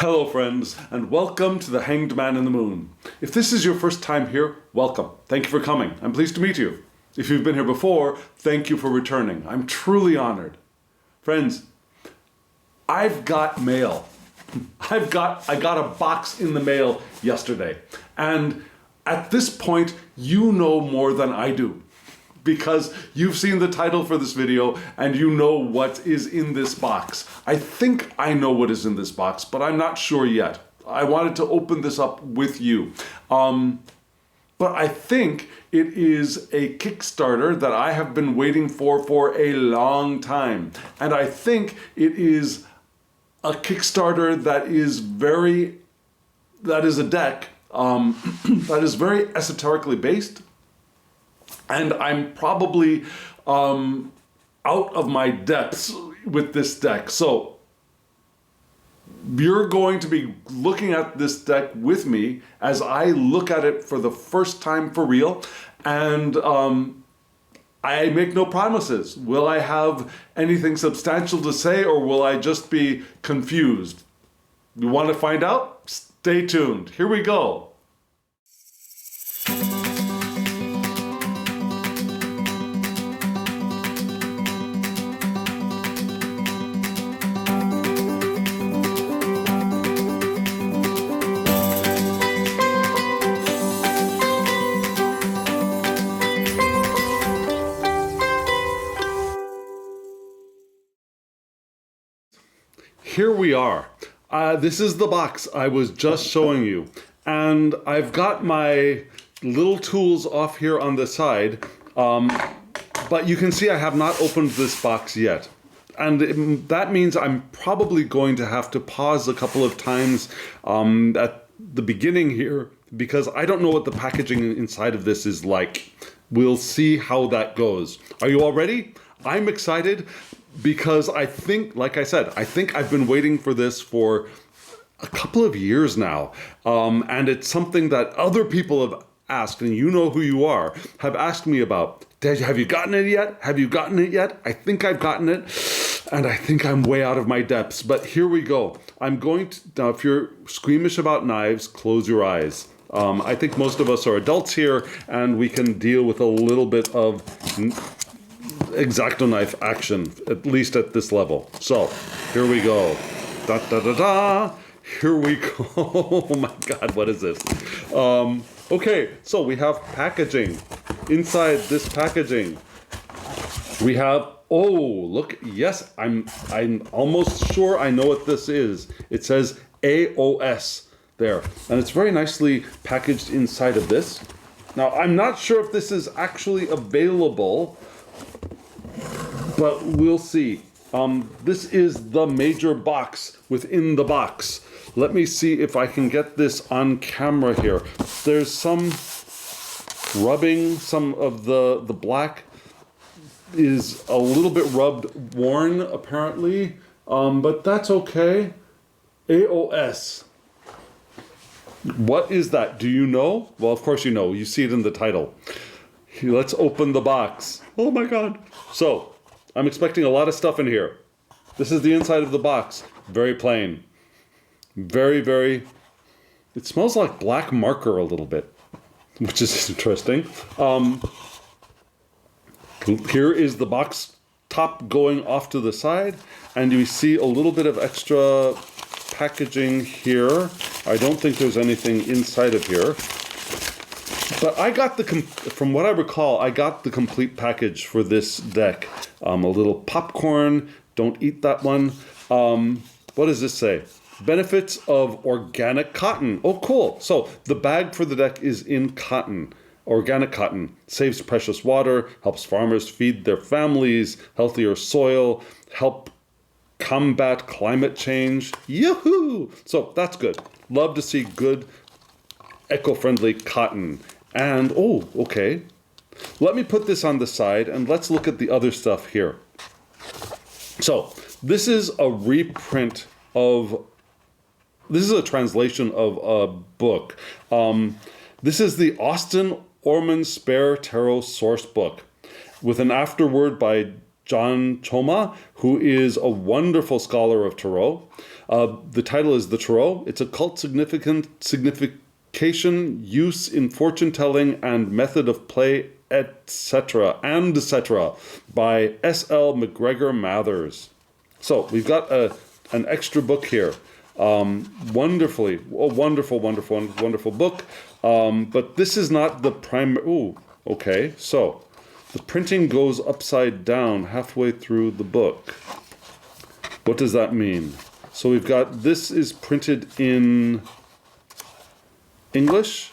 Hello friends, and welcome to the Hanged Man in the Moon. If this is your first time here, welcome. Thank you for coming. I'm pleased to meet you. If you've been here before, thank you for returning. I'm truly honored. Friends, I've got mail. I got a box in the mail yesterday. And at this point, you know more than I do, because you've seen the title for this video and you know what is in this box. I think I know what is in this box, but I'm not sure yet. I wanted to open this up with you. But I think it is a Kickstarter that I have been waiting for a long time. And I think it is a Kickstarter that is a deck that is very esoterically based. And I'm probably out of my depths with this deck. So you're going to be looking at this deck with me as I look at it for the first time for real. And I make no promises. Will I have anything substantial to say, or will I just be confused? You want to find out? Stay tuned. Here we go. Here we are. This is the box I was just showing you. And I've got my little tools off here on the side. But you can see I have not opened this box yet. And that means I'm probably going to have to pause a couple of times at the beginning here, because I don't know what the packaging inside of this is like. We'll see how that goes. Are you all ready? I'm excited. Because I think, like I said, I think I've been waiting for this for a couple of years now. And it's something that other people have asked, and you know who you are, have asked me about. Have you gotten it yet? Have you gotten it yet? I think I've gotten it, and I think I'm way out of my depths. But here we go. I'm going to, now if you're squeamish about knives, close your eyes. I think most of us are adults here, and we can deal with a little bit of X-Acto knife action, at least at this level. So, here we go. Da da da da. Here we go. Oh my God, what is this? Okay, so we have packaging. Inside this packaging, we have, oh, look, yes, I'm almost sure I know what this is. It says AOS there, and it's very nicely packaged inside of this. Now, I'm not sure if this is actually available, but we'll see. This is the major box within the box. Let me see if I can get this on camera here. There's some rubbing, some of the black is a little bit rubbed, worn apparently, but that's okay. AOS. What is that? Do you know? Well, of course you know. You see it in the title. Let's open the box. Oh my God. So, I'm expecting a lot of stuff in here. This is the inside of the box. Very plain. Very, very... It smells like black marker a little bit, which is interesting. Here is the box top going off to the side, and you see a little bit of extra packaging here. I don't think there's anything inside of here. But I got from what I recall, I got the complete package for this deck. A little popcorn, don't eat that one. What does this say? Benefits of organic cotton. Oh, cool. So the bag for the deck is in cotton, organic cotton. Saves precious water, helps farmers feed their families, healthier soil, help combat climate change. Yoo-hoo! So that's good. Love to see good eco-friendly cotton. And, oh, okay. Let me put this on the side and let's look at the other stuff here. So, this is a reprint of, this is a translation of a book. This is the Austin Osman Spare Tarot source book with an afterword by John Choma, who is a wonderful scholar of Tarot. The title is The Tarot. It's occult signification, use in fortune telling, and method of play, etc. by S.L. McGregor Mathers. So we've got an extra book here. Wonderful book. But this is not the primary. Ooh, okay. So the printing goes upside down halfway through the book. What does that mean? So we've got, this is printed in English,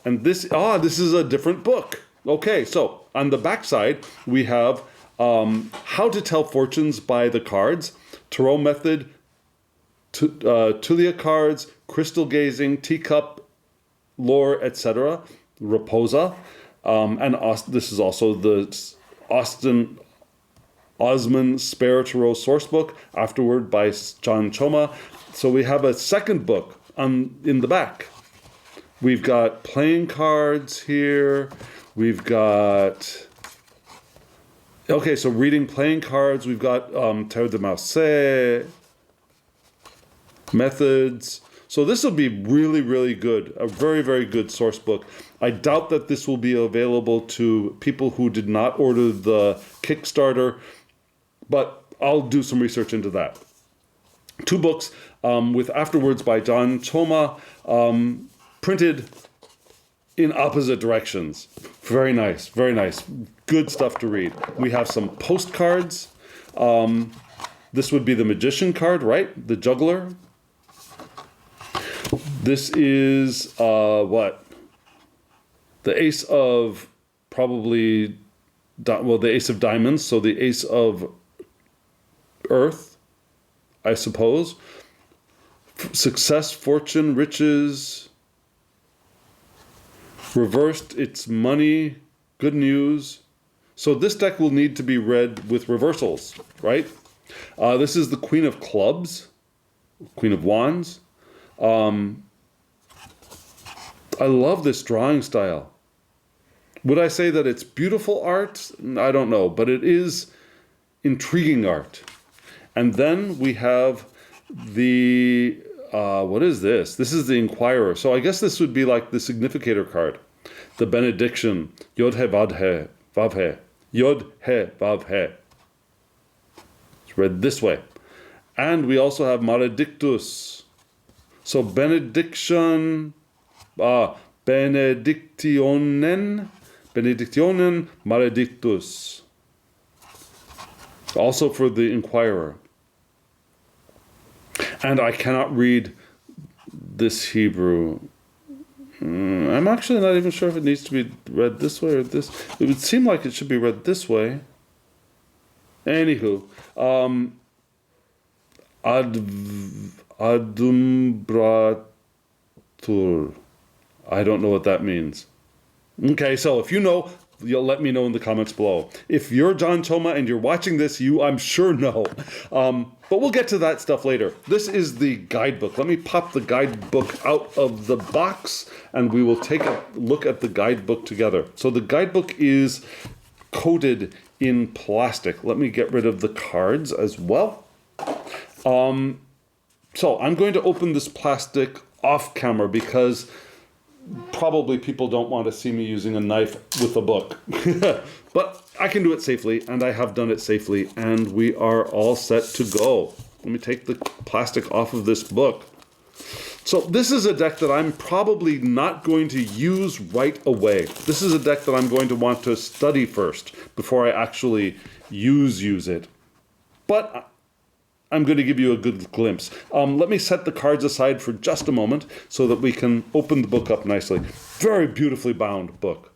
and this is a different book. Okay, so on the back side, we have How to Tell Fortunes by the Cards, Tarot Method, Tulia cards, crystal gazing, teacup, lore, etc., Raposa, and this is also the Austin Osman Spare Tarot Sourcebook, afterward by John Choma. So we have a second book in the back. We've got playing cards here. We've got... Okay, so reading playing cards. We've got Tarot de Marseille, methods. So this will be really, really good. A very, very good source book. I doubt that this will be available to people who did not order the Kickstarter, but I'll do some research into that. Two books with afterwards by John Choma, printed in opposite directions. Very nice, very nice. Good stuff to read. We have some postcards. This would be the magician card, right? The juggler. This is what? The ace of probably, well, the ace of diamonds, so the ace of earth, I suppose. Success, fortune, riches. Reversed, it's money, good news. So this deck will need to be read with reversals, right? This is the Queen of Clubs, Queen of Wands. I love this drawing style. Would I say that it's beautiful art? I don't know, but it is intriguing art. And then we have the, what is this? This is the Inquirer. So I guess this would be like the significator card. The Benediction, Yod He Vav He, Vav He, Yod He Vav He. It's read this way. And we also have Maledictus. So benediction, benedictionen, maledictus. Also for the Inquirer. And I cannot read this Hebrew. I'm actually not even sure if it needs to be read this way or this. It would seem like it should be read this way. Anywho, Adumbratur. I don't know what that means. Okay, so if you know, you'll let me know in the comments below. If you're John Choma and you're watching this, you, I'm sure, know. But we'll get to that stuff later. This is the guidebook. Let me pop the guidebook out of the box and we will take a look at the guidebook together. So the guidebook is coated in plastic. Let me get rid of the cards as well. So I'm going to open this plastic off camera because probably people don't want to see me using a knife with a book. But I can do it safely, and I have done it safely, and we are all set to go. Let me take the plastic off of this book. So this is a deck that I'm probably not going to use right away. This is a deck that I'm going to want to study first before I actually use it. But I'm going to give you a good glimpse. Let me set the cards aside for just a moment so that we can open the book up nicely. Very beautifully bound book.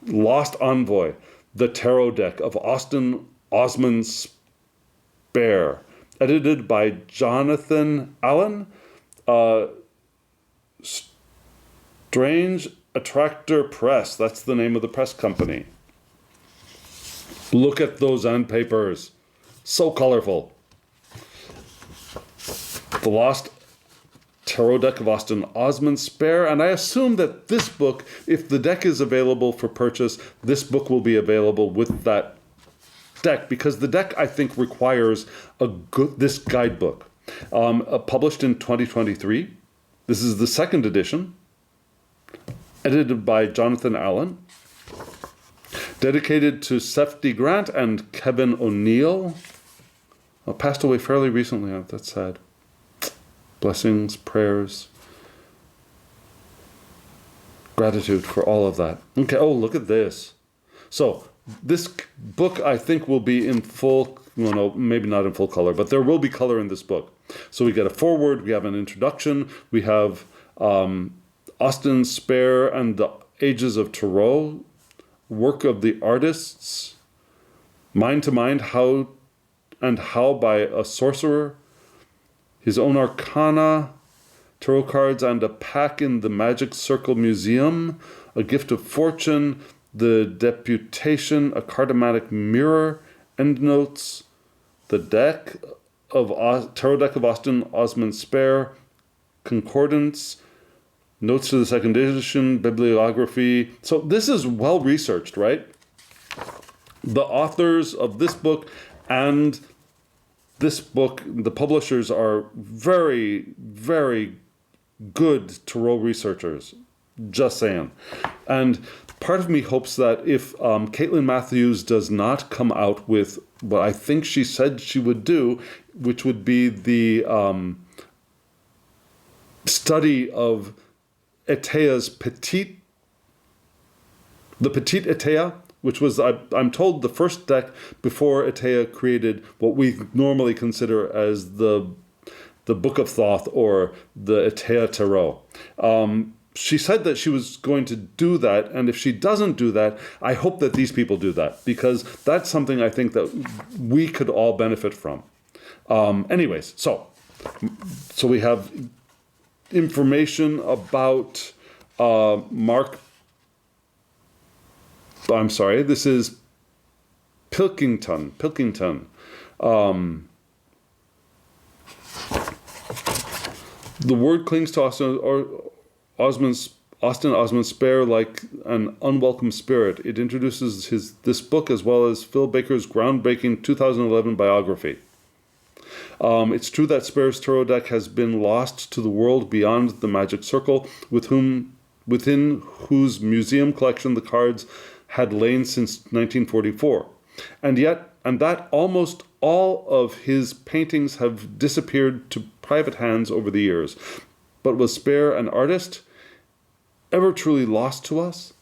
Lost Envoy, the Tarot deck of Austin Osman Spare, edited by Jonathan Allen. Strange Attractor Press, that's the name of the press company. Look at those end papers. So colorful. The Lost Tarot deck of Austin Osman Spare, and I assume that this book, if the deck is available for purchase, this book will be available with that deck, because the deck, I think, requires this guidebook. Published in 2023. This is the second edition, edited by Jonathan Allen, dedicated to Sefti Grant and Kevin O'Neill. Passed away fairly recently. That's sad. Blessings, prayers, gratitude for all of that. Okay, oh, look at this. So, this book, I think, will be in full, well, no, maybe not in full color, but there will be color in this book. So we get a foreword, we have an introduction, we have Austin Spare and the Ages of Tarot, work of the artists, Mind to Mind, how by a sorcerer, his own arcana, tarot cards and a pack in the Magic Circle Museum, a gift of fortune, the deputation, a cartomatic mirror, endnotes, the deck of tarot deck of Austin Osman Spare, concordance, notes to the second edition, bibliography. So this is well researched, right? The authors of this book and this book, the publishers, are very, very good tarot researchers. Just saying. And part of me hopes that if Caitlin Matthews does not come out with what I think she said she would do, which would be the study of Etea's Petite Etea, which was, I'm told, the first deck before Etea created what we normally consider as the Book of Thoth or the Etea Tarot. She said that she was going to do that, and if she doesn't do that, I hope that these people do that, because that's something I think that we could all benefit from. Anyways, so we have information about this is Pilkington. The word clings to Austin Osman Spare like an unwelcome spirit. It introduces this book as well as Phil Baker's groundbreaking 2011 biography. It's true that Spare's tarot deck has been lost to the world beyond the Magic Circle, within whose museum collection the cards had lain since 1944. And that almost all of his paintings have disappeared to private hands over the years. But was Spare an artist ever truly lost to us?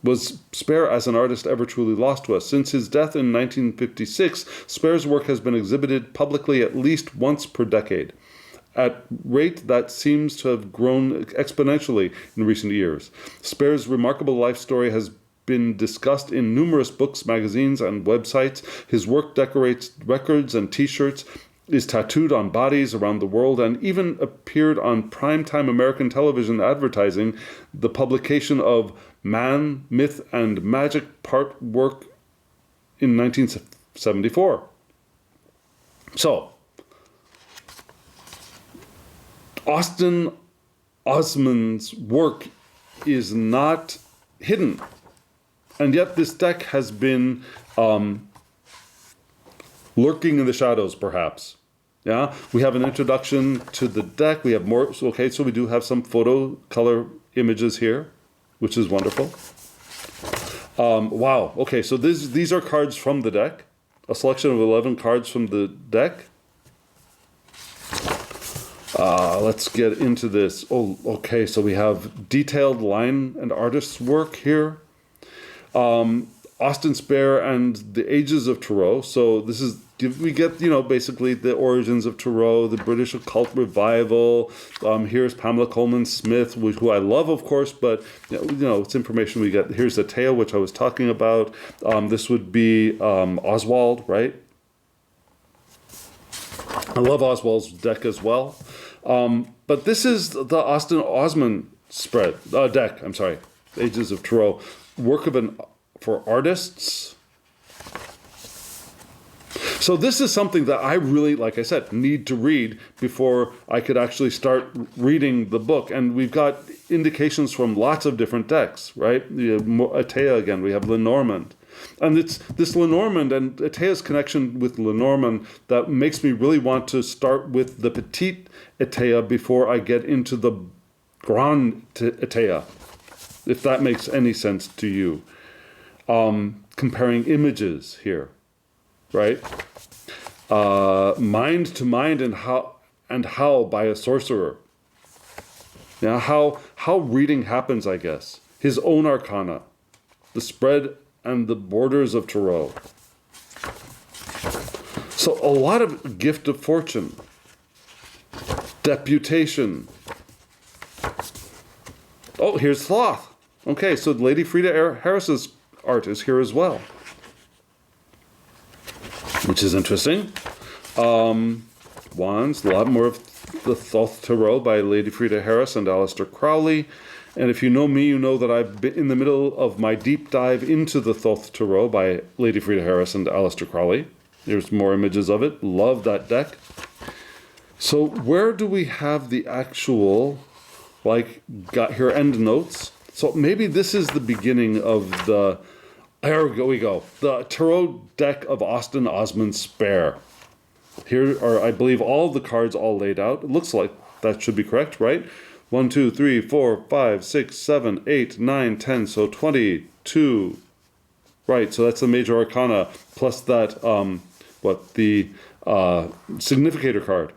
Was Spare as an artist ever truly lost to us? Since his death in 1956, Spare's work has been exhibited publicly at least once per decade, at rate that seems to have grown exponentially in recent years. Spare's remarkable life story has been discussed in numerous books, magazines, and websites. His work decorates records and t-shirts, is tattooed on bodies around the world, and even appeared on primetime American television advertising the publication of Man, Myth, and Magic part work in 1974. So, Austin Osman's work is not hidden. And yet this deck has been lurking in the shadows, perhaps. Yeah, we have an introduction to the deck. We have more. Okay, so we do have some photo color images here, which is wonderful. Wow. Okay, so these are cards from the deck. A selection of 11 cards from the deck. Let's get into this. Oh, okay, so we have detailed line and artist's work here. Austin Spare and the Ages of Tarot. So this is, we get, basically the origins of Tarot, the British occult revival. Here's Pamela Coleman-Smith, who I love, of course, but, it's information we get. Here's the tale, which I was talking about. This would be Oswald, right? I love Oswald's deck as well. But this is the Austin Osman deck, Ages of Tarot. Work for artists. So this is something that I really, like I said, need to read before I could actually start reading the book. And we've got indications from lots of different decks, right? We have Atea again, we have Lenormand. And it's this Lenormand and Etea's connection with Lenormand that makes me really want to start with the Petite Etea before I get into the Grand Etea, if that makes any sense to you. Comparing images here, right? Mind to mind and how by a sorcerer. Now, how reading happens, I guess. His own arcana, the spread and the borders of Tarot. So a lot of gift of fortune, deputation. Oh, here's Sloth. Okay, so Lady Frida Harris's art is here as well, which is interesting. Wands, a lot more of the Thoth Tarot by Lady Frida Harris and Aleister Crowley. And if you know me, you know that I've been in the middle of my deep dive into the Thoth Tarot by Lady Frida Harris and Aleister Crowley. There's more images of it. Love that deck. So where do we have the actual, got here end notes? So maybe this is the beginning of the, there we go, the Tarot deck of Austin Osman Spare. Here are, I believe, all the cards all laid out. It looks like that should be correct, right? 1, 2, 3, 4, 5, 6, 7, 8, 9, 10. So 22. Right, so that's the major arcana plus that, the significator card.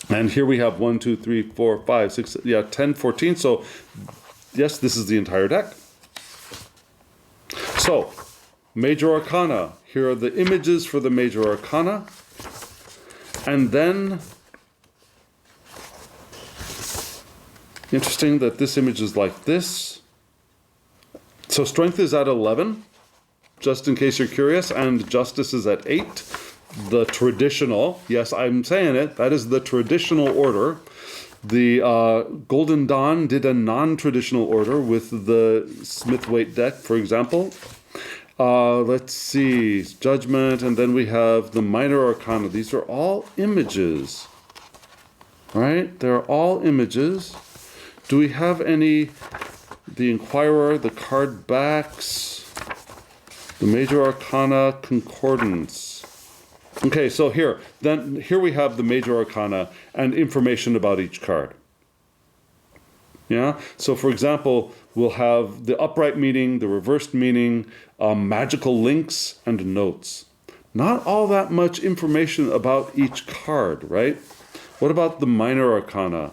And here we have 1, 2, 3, 4, 5, 6, 10, 14. So yes, this is the entire deck. So, major arcana. Here are the images for the major arcana. And then, interesting that this image is like this. So strength is at 11, just in case you're curious, and justice is at 8. The traditional, yes, I'm saying it, that is the traditional order. The Golden Dawn did a non-traditional order with the Smith-Waite deck, for example. Let's see, Judgment, and then we have the Minor Arcana. These are all images, right? They're all images. Do we have any, the Inquirer, the card backs, the Major Arcana Concordance? Okay, so here we have the Major Arcana and information about each card. Yeah, so for example, we'll have the upright meaning, the reversed meaning, magical links, and notes. Not all that much information about each card, right? What about the Minor Arcana?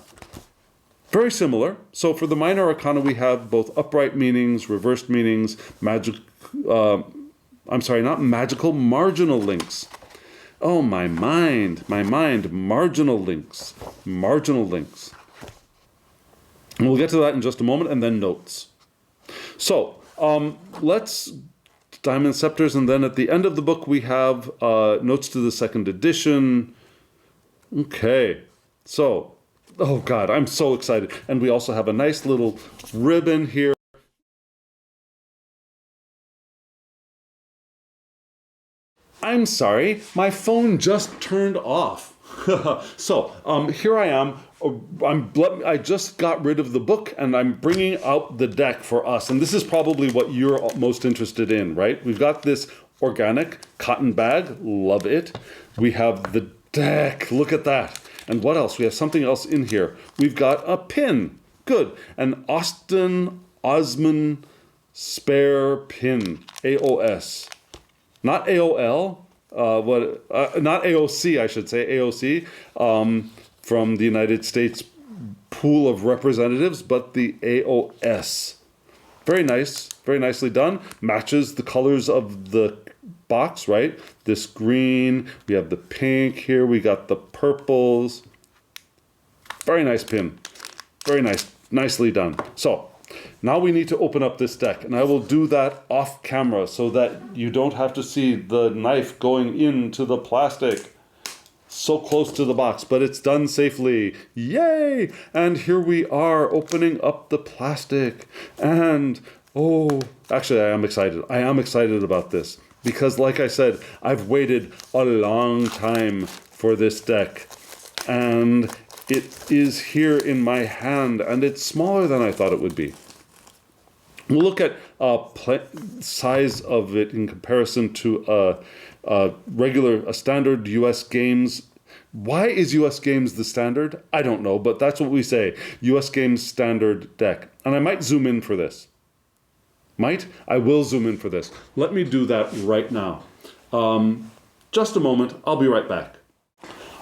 Very similar. So for the Minor Arcana, we have both upright meanings, reversed meanings, not magical, marginal links. Oh, my mind, marginal links. And we'll get to that in just a moment, and then notes. So, let's Diamond Scepters, and then at the end of the book we have notes to the second edition. Okay, so, oh God, I'm so excited. And we also have a nice little ribbon here. I'm sorry, my phone just turned off. So, here I am. I just got rid of the book and I'm bringing out the deck for us. And this is probably what you're most interested in, right? We've got this organic cotton bag. Love it. We have the deck. Look at that. And what else? We have something else in here. We've got a pin. Good. An Austin Osman Spare pin. AOS. Not AOL. Not AOC, I should say. AOC. From the United States pool of representatives, but the AOS. Very nice, very nicely done. Matches the colors of the box, right? This green, we have the pink here, we got the purples. Very nice pin. Very nice, nicely done. So, now we need to open up this deck, and I will do that off camera so that you don't have to see the knife going into the plastic. So close to the box, but it's done safely. Yay! And here we are opening up the plastic. And, actually I am excited. I am excited about this. Because like I said, I've waited a long time for this deck. And it is here in my hand, and it's smaller than I thought it would be. We'll look at size of it in comparison to a standard US Games. Why is US Games the standard? I don't know, but that's what we say. US Games standard deck. And I might zoom in for this. I will zoom in for this. Let me do that right now. Just a moment. I'll be right back.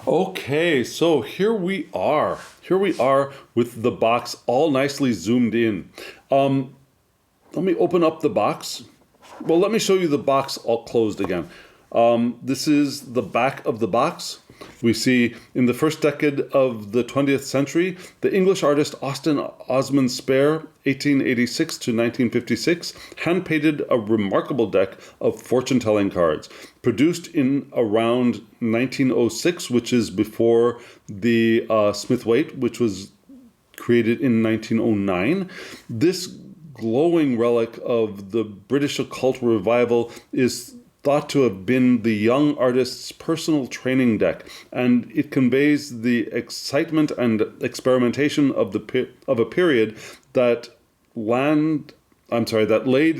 Okay, so here we are. Here we are with the box all nicely zoomed in. Let me open up the box. Well, let me show you the box all closed again. This is the back of the box. We see in the first decade of the 20th century, the English artist Austin Osman Spare, 1886 to 1956, hand-painted a remarkable deck of fortune-telling cards, produced in around 1906, which is before the Smith-Waite, which was created in 1909. This glowing relic of the British occult revival is thought to have been the young artist's personal training deck, and it conveys the excitement and experimentation of a period that laid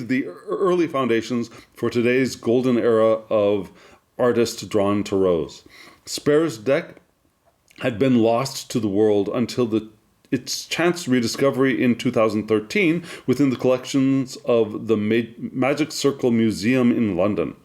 the early foundations for today's golden era of artists drawn tarots. Spare's deck had been lost to the world until its chance rediscovery in 2013 within the collections of the Magic Circle Museum in London.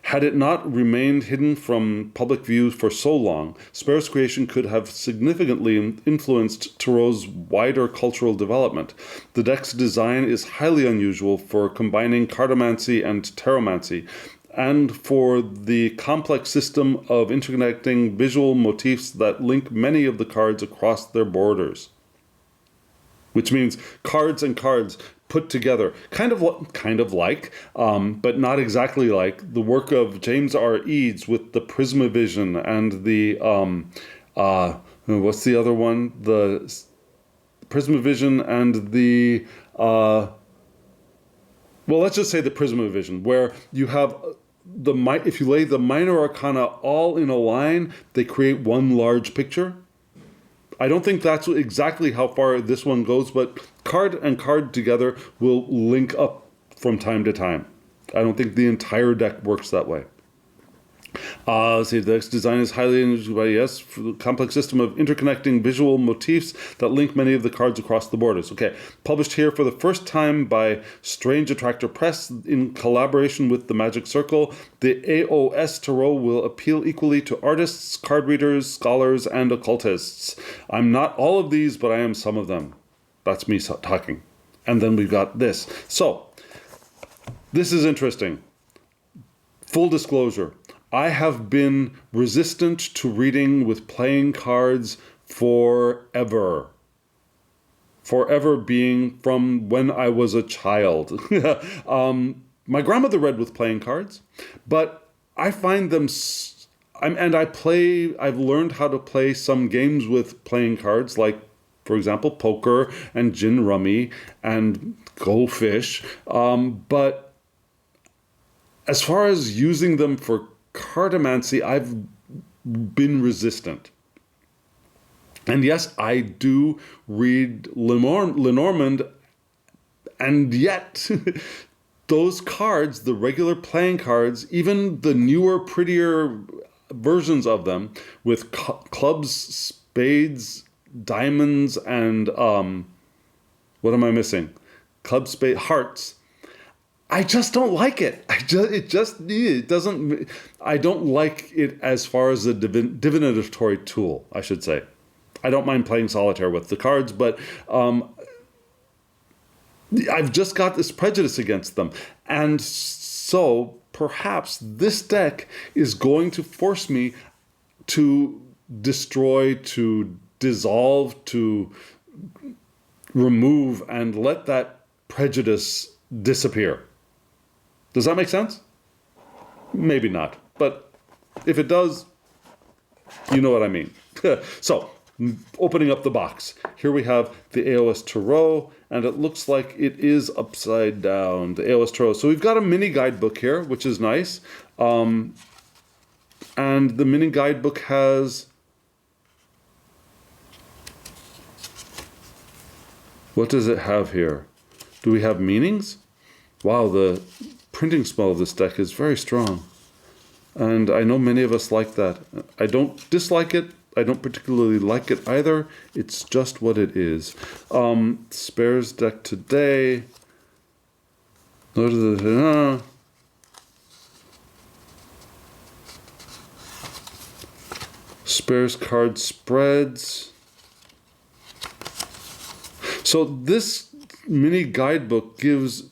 Had it not remained hidden from public view for so long, Spare's creation could have significantly influenced Tarot's wider cultural development. The deck's design is highly unusual for combining cartomancy and taromancy, and for the complex system of interconnecting visual motifs that link many of the cards across their borders. Which means cards and cards put together, kind of like, but not exactly like, the work of James R. Eads with the Prismavision and the, what's the other one? The Prismavision and the, well, let's just say the Prismavision, where you have if you lay the minor arcana all in a line, they create one large picture. I don't think that's exactly how far this one goes, but card and card together will link up from time to time. I don't think the entire deck works that way. The deck's design is highly unusual by the complex system of interconnecting visual motifs that link many of the cards across the borders. Okay, published here for the first time by Strange Attractor Press in collaboration with the Magic Circle. The AOS Tarot will appeal equally to artists, card readers, scholars, and occultists. I'm not all of these, but I am some of them. That's me talking. And then we've got this. So, this is interesting. Full disclosure. I have been resistant to reading with playing cards forever. Forever being from when I was a child. My grandmother read with playing cards, but I find them... I've learned how to play some games with playing cards, like, for example, poker and gin rummy and goldfish. But as far as using them for cartomancy, I've been resistant. And yes, I do read Lenormand, and yet those cards, the regular playing cards, even the newer, prettier versions of them with clubs, spades, diamonds, and what am I missing? Club, spade, hearts. I just don't like it. It doesn't. I don't like it as far as a divinatory tool, I should say. I don't mind playing solitaire with the cards, but I've just got this prejudice against them. And so perhaps this deck is going to force me to destroy, to dissolve, to remove, and let that prejudice disappear. Does that make sense? Maybe not, but if it does, you know what I mean. So, opening up the box. Here we have the AOS Tarot, and it looks like it is upside down, the AOS Tarot. So we've got a mini guidebook here, which is nice. And the mini guidebook has... What does it have here? Do we have meanings? Wow, the printing smell of this deck is very strong. And I know many of us like that. I don't dislike it. I don't particularly like it either. It's just what it is. Spares deck today. Spares card spreads. So this mini guidebook gives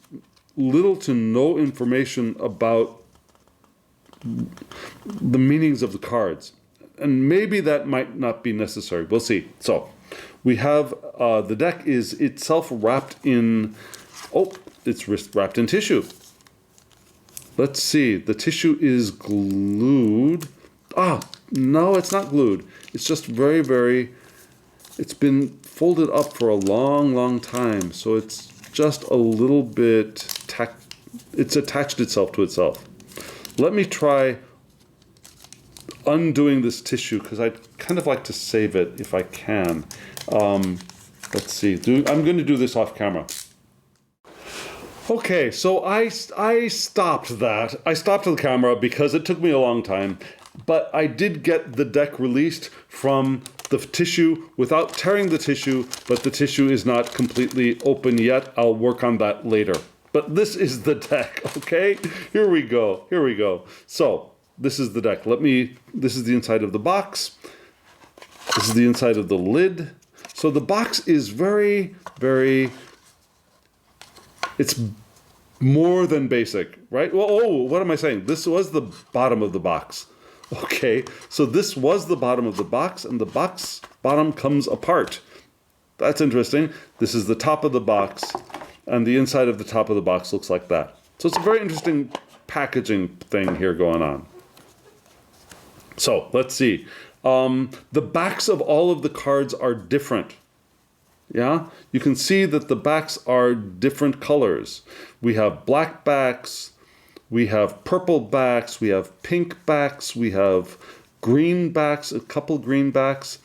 little to no information about the meanings of the cards. And maybe that might not be necessary. We'll see. So we have the deck is itself wrapped in, it's wrapped in tissue. Let's see. The tissue is glued. No, it's not glued. It's just very, very, it's been folded up for a long, long time. So it's just a little bit, it's attached itself to itself. Let me try undoing this tissue because I'd kind of like to save it if I can. Let's see. I'm going to do this off camera. Okay, so I stopped that. I stopped the camera because it took me a long time, but I did get the deck released from the tissue without tearing the tissue, but the tissue is not completely open yet. I'll work on that later. But this is the deck, okay? Here we go. Here we go. So this is the deck. This is the inside of the box. This is the inside of the lid. So the box is very, very, it's more than basic, right? Well, what am I saying? This was the bottom of the box. Okay, so this was the bottom of the box, and the box bottom comes apart. That's interesting. This is the top of the box, and the inside of the top of the box looks like that. So it's a very interesting packaging thing here going on. So let's see. The backs of all of the cards are different. Yeah, you can see that the backs are different colors. We have black backs, we have purple backs, we have pink backs, we have green backs, a couple green backs.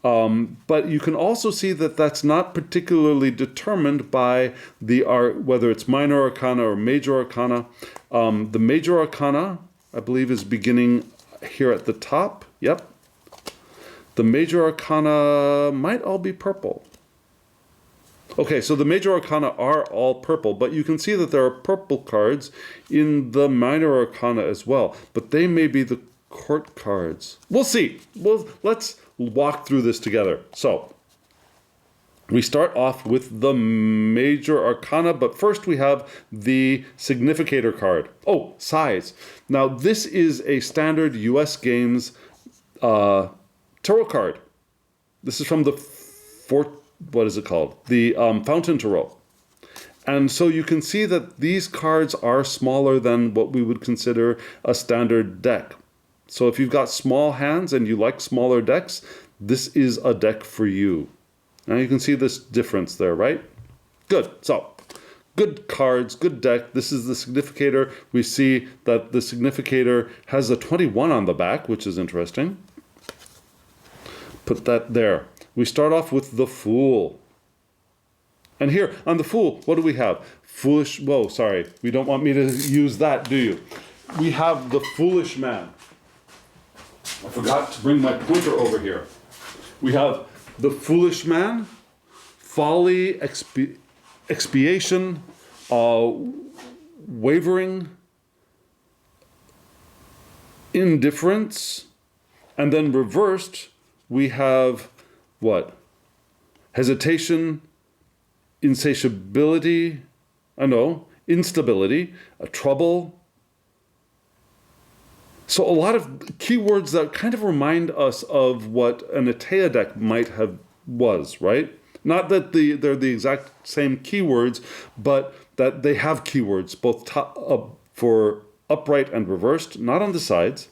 But you can also see that that's not particularly determined by whether it's minor arcana or major arcana. The major arcana, I believe, is beginning here at the top. Yep. The major arcana might all be purple. Okay, so the major arcana are all purple, but you can see that there are purple cards in the minor arcana as well, but they may be the court cards. We'll see. Let's walk through this together. So we start off with the major arcana, but first we have the significator card. Oh, size. Now this is a standard US Games tarot card. This is from the what is it called? The Fountain Tarot. And so you can see that these cards are smaller than what we would consider a standard deck. So if you've got small hands and you like smaller decks, this is a deck for you. Now you can see this difference there, right? Good. So good cards, good deck. This is the significator. We see that the significator has a 21 on the back, which is interesting. Put that there. We start off with the Fool. And here on the Fool, what do we have? Foolish, whoa, sorry. We don't want me to use that, do you? We have the Foolish Man. I forgot to bring my pointer over here. We have the Foolish Man, folly, expiation, wavering, indifference, and then reversed, we have what? Hesitation, insatiability, instability, trouble. So a lot of keywords that kind of remind us of what an Atea deck might have was, right? Not that they're the exact same keywords, but that they have keywords both for upright and reversed, not on the sides.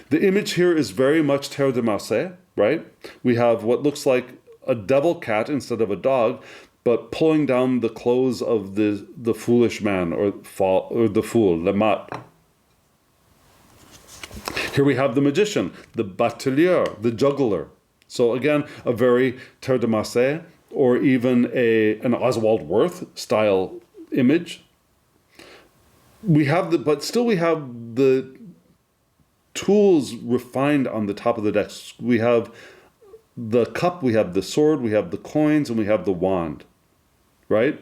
The image here is very much Tarot de Marseille, right? We have what looks like a devil cat instead of a dog, but pulling down the clothes of the foolish man or the fool, le mat. Here we have the magician, the batelier, the juggler. So again, a very Tarot de Marseille. or even an Oswald Worth style image. But still we have the tools refined on the top of the deck. We have the cup, we have the sword, we have the coins, and we have the wand, right?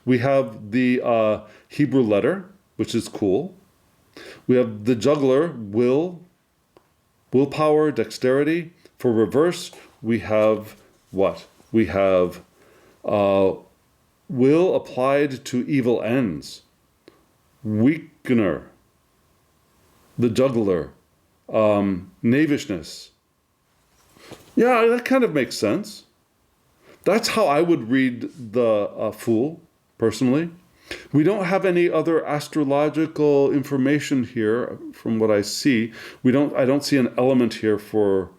We have the Hebrew letter, which is cool. We have the juggler, willpower, dexterity. For reverse, we have what? We have will applied to evil ends. Weakener, the juggler, knavishness. Yeah, that kind of makes sense. That's how I would read the Fool, personally. We don't have any other astrological information here, from what I see. I don't see an element here for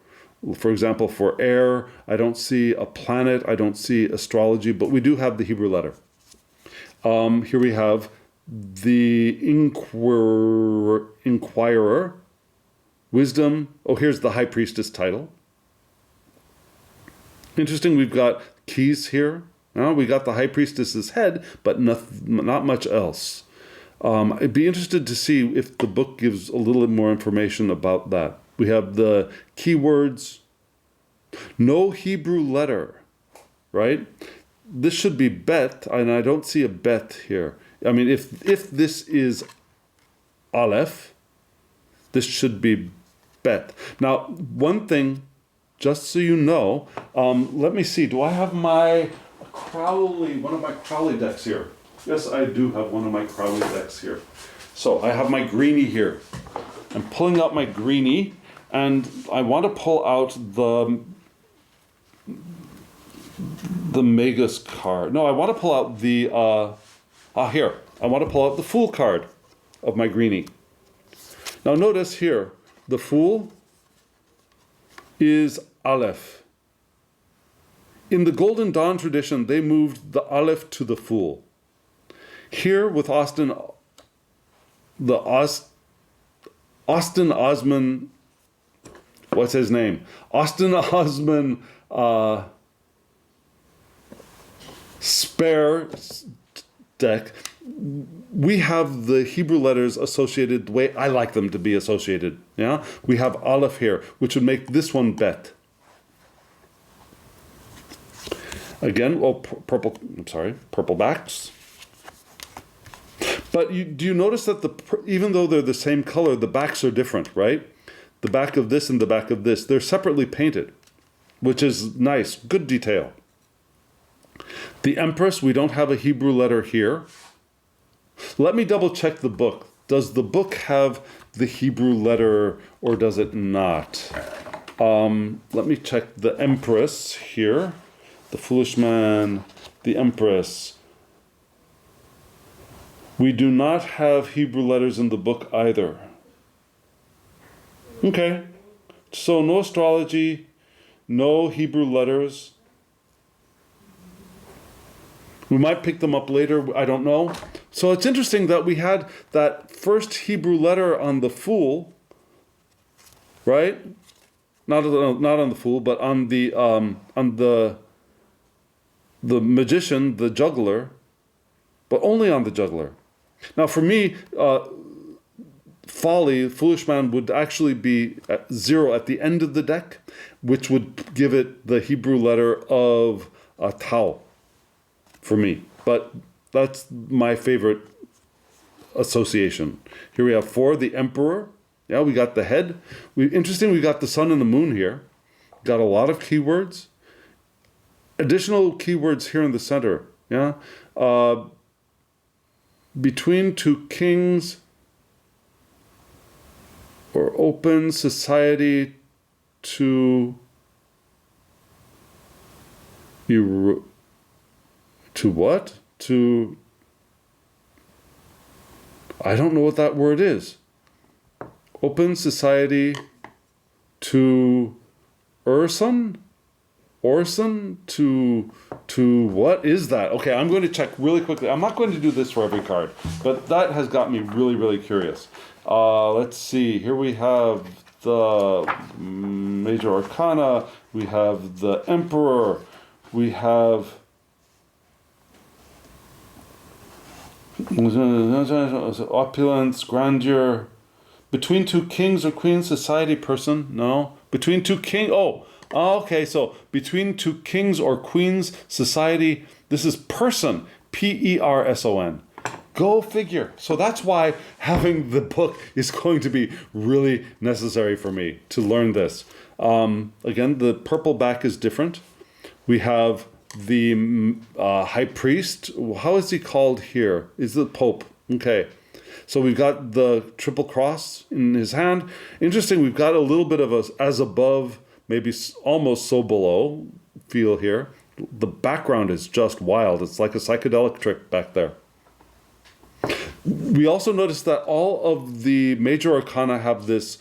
example, for air. I don't see a planet. I don't see astrology, but we do have the Hebrew letter. Here we have the Inquirer, wisdom. Oh, here's the High Priestess title. Interesting, we've got keys here. We got the High Priestess's head, but not much else. I'd be interested to see if the book gives a little more information about that. We have the keywords. No Hebrew letter, right? This should be bet, and I don't see a bet here. I mean, if this is Aleph, this should be bet. Now, one thing, just so you know, let me see. Do I have one of my Crowley decks here? Yes, I do have one of my Crowley decks here. So I have my greenie here. I'm pulling out my greenie, and I want to pull out the Magus card. No, I want to pull out the here. I want to pull out the Fool card of my greenie. Now notice here, the Fool is Aleph. In the Golden Dawn tradition, they moved the Aleph to the Fool. Here with Austin Osman, what's his name? Austin Osman Spare deck, we have the Hebrew letters associated the way I like them to be associated. Yeah, we have Aleph here, which would make this one bet. Again, purple backs. But do you notice that even though they're the same color, the backs are different, right? The back of this and the back of this, they're separately painted, which is nice, good detail. The Empress, we don't have a Hebrew letter here. Let me double check the book. Does the book have the Hebrew letter or does it not? Let me check the Empress here. The Foolish Man, the Empress. We do not have Hebrew letters in the book either. Okay. So no astrology, no Hebrew letters. We might pick them up later, I don't know. So it's interesting that we had that first Hebrew letter on the Fool, right? Not on the Fool, but on the Magician, the Juggler, but only on the Juggler. Now for me, Folly, Foolish Man, would actually be at 0 at the end of the deck, which would give it the Hebrew letter of Tau for me. But that's my favorite association. Here we have 4, the Emperor. Yeah, we got the head. Interesting, we got the sun and the moon here. Got a lot of keywords. Additional keywords here in the center. Yeah. Between two kings, or open society to what? To, I don't know what that word is. Open society to Orson, to what is that? Okay, I'm going to check really quickly. I'm not going to do this for every card, but that has got me really, really curious. Let's see. Here we have the Major Arcana. We have the Emperor. we have opulence, grandeur. Between two kings or queens, society, person. No. Between two king. Oh, okay. So between two kings or queens, society. This is person. Person. Go figure. So that's why having the book is going to be really necessary for me to learn this. Again, the purple back is different. We have the high priest. How is he called here? Is the Pope. Okay. So we've got the triple cross in his hand. Interesting, we've got a little bit of a as above, maybe almost so below feel here. The background is just wild. It's like a psychedelic trick back there. We also notice that all of the major arcana have this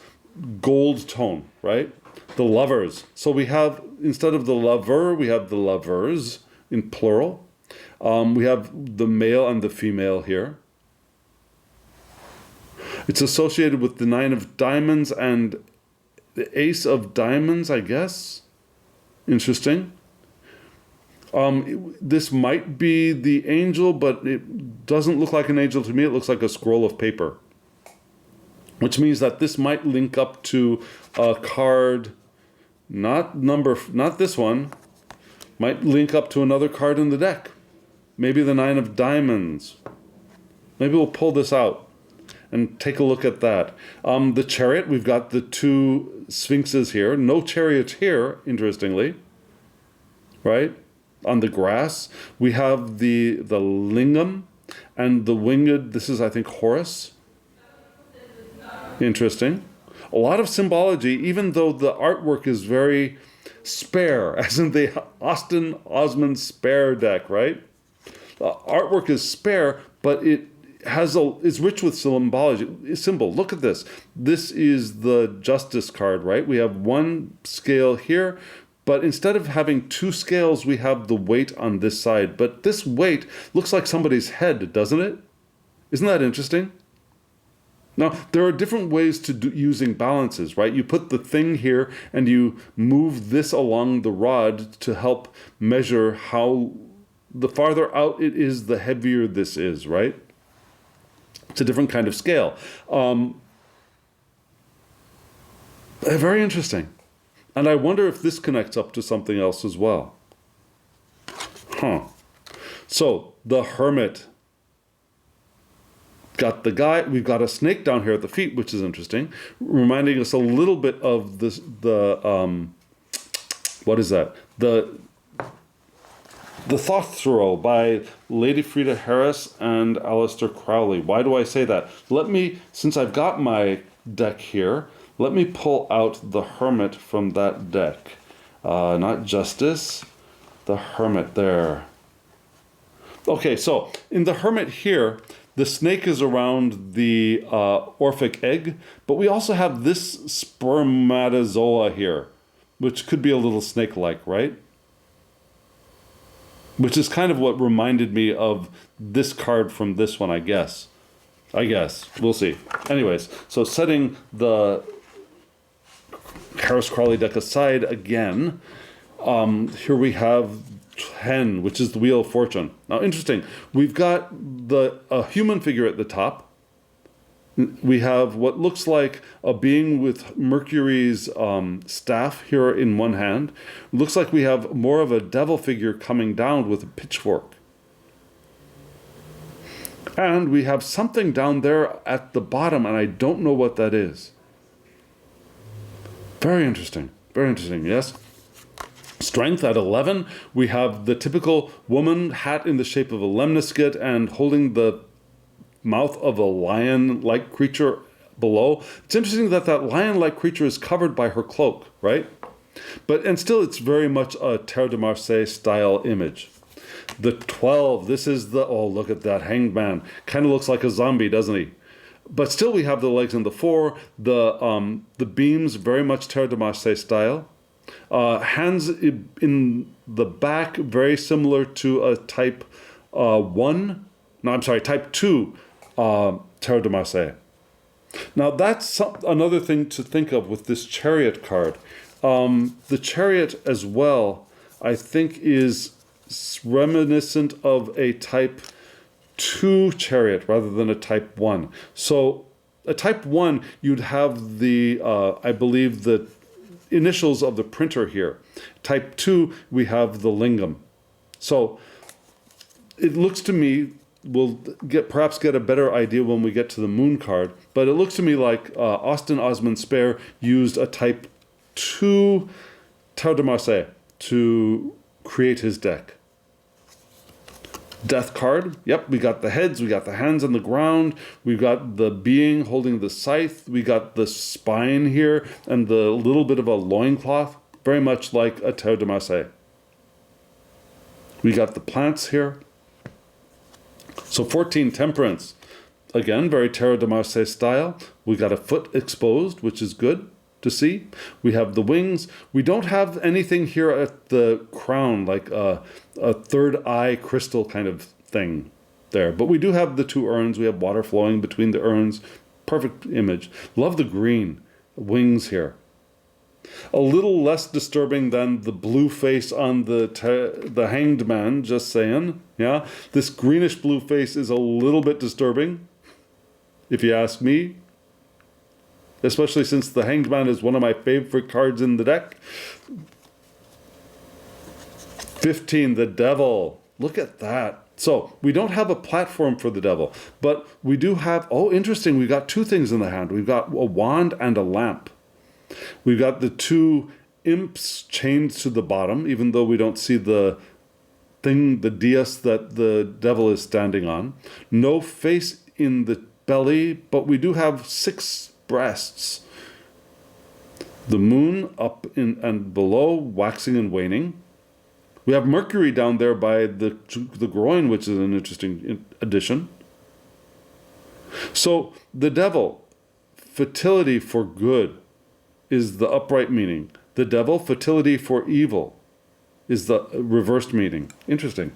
gold tone, right? The lovers. So we have, instead of the lover, we have the lovers in plural. We have the male and the female here. It's associated with the 9 of diamonds and the ace of diamonds, I guess. Interesting. This might be the angel, but it doesn't look like an angel to me. It looks like a scroll of paper, which means that this might link up to a card, not this one, might link up to another card in the deck. Maybe the 9 of diamonds. Maybe we'll pull this out and take a look at that. The chariot, we've got the 2 sphinxes here. No chariot here, interestingly, right? On the grass, we have the lingam and the winged. This is, I think, Horus. Interesting. A lot of symbology, even though the artwork is very spare, as in the Austin Osman Spare deck, right? The artwork is spare, but it is rich with symbology. Symbol. Look at this. This is the justice card, right? We have 1 scale here, but instead of having 2 scales, we have the weight on this side. But this weight looks like somebody's head, doesn't it? Isn't that interesting? Now, there are different ways to using balances, right? You put the thing here and you move this along the rod to help measure how the farther out it is, the heavier this is, right? It's a different kind of scale. Very interesting. And I wonder if this connects up to something else as well. So, the hermit. Got the guy, we've got a snake down here at the feet, which is interesting, reminding us a little bit of this, what is that? The Thothrow by Lady Frida Harris and Aleister Crowley. Why do I say that? Since I've got my deck here, let me pull out the Hermit from that deck. Not Justice, the Hermit there. Okay, so in the Hermit here, the snake is around the Orphic egg, but we also have this spermatozoa here, which could be a little snake-like, right? Which is kind of what reminded me of this card from this one, I guess. We'll see. Anyways, so setting the Harris Crowley deck aside again, here we have 10, which is the Wheel of Fortune. Now, interesting. We've got a human figure at the top. We have what looks like a being with Mercury's staff here in one hand. Looks like we have more of a devil figure coming down with a pitchfork. And we have something down there at the bottom, and I don't know what that is. Very interesting. Very interesting, yes? Strength at 11. We have the typical woman, hat in the shape of a lemniscate and holding the mouth of a lion-like creature below. It's interesting that lion-like creature is covered by her cloak, right? And still it's very much a Tarot de Marseille style image. The 12, this is oh, look at that hanged man. Kind of looks like a zombie, doesn't he? But still we have the legs in the 4, the beams, very much Tarot de Marseille style. Hands in the back, very similar to a type 2 Tarot de Marseille. Now that's another thing to think of with this chariot card. The chariot as well, I think is reminiscent of a type 2 chariot rather than a type 1. So a type 1, you'd have the, I believe, the initials of the printer here. Type 2, we have the lingam. So it looks to me, we'll perhaps get a better idea when we get to the moon card, but it looks to me like Austin Osman Spare used a type 2 Tarot de Marseille to create his deck. Death card. Yep, we got the heads, we got the hands on the ground, we got the being holding the scythe, we got the spine here, and the little bit of a loincloth, very much like a Tarot de Marseille. We got the plants here. So 14, Temperance. Again, very Tarot de Marseille style. We got a foot exposed, which is good to see. We have the wings. We don't have anything here at the crown, like a third eye crystal kind of thing there. But we do have the 2 urns. We have water flowing between the urns. Perfect image. Love the green wings here. A little less disturbing than the blue face on the hanged man, just saying. Yeah, this greenish blue face is a little bit disturbing, if you ask me. Especially since the hanged man is one of my favorite cards in the deck. 15, the devil. Look at that. So we don't have a platform for the devil, but we do have, oh, interesting. We've got 2 things in the hand. We've got a wand and a lamp. We've got the 2 imps chained to the bottom, even though we don't see the thing, the dais that the devil is standing on. No face in the belly, but we do have 6 breasts. The moon up in and below, waxing and waning. We have Mercury down there by the groin, which is an interesting addition. So the devil, fertility for good, is the upright meaning. The devil, fertility for evil, is the reversed meaning. Interesting.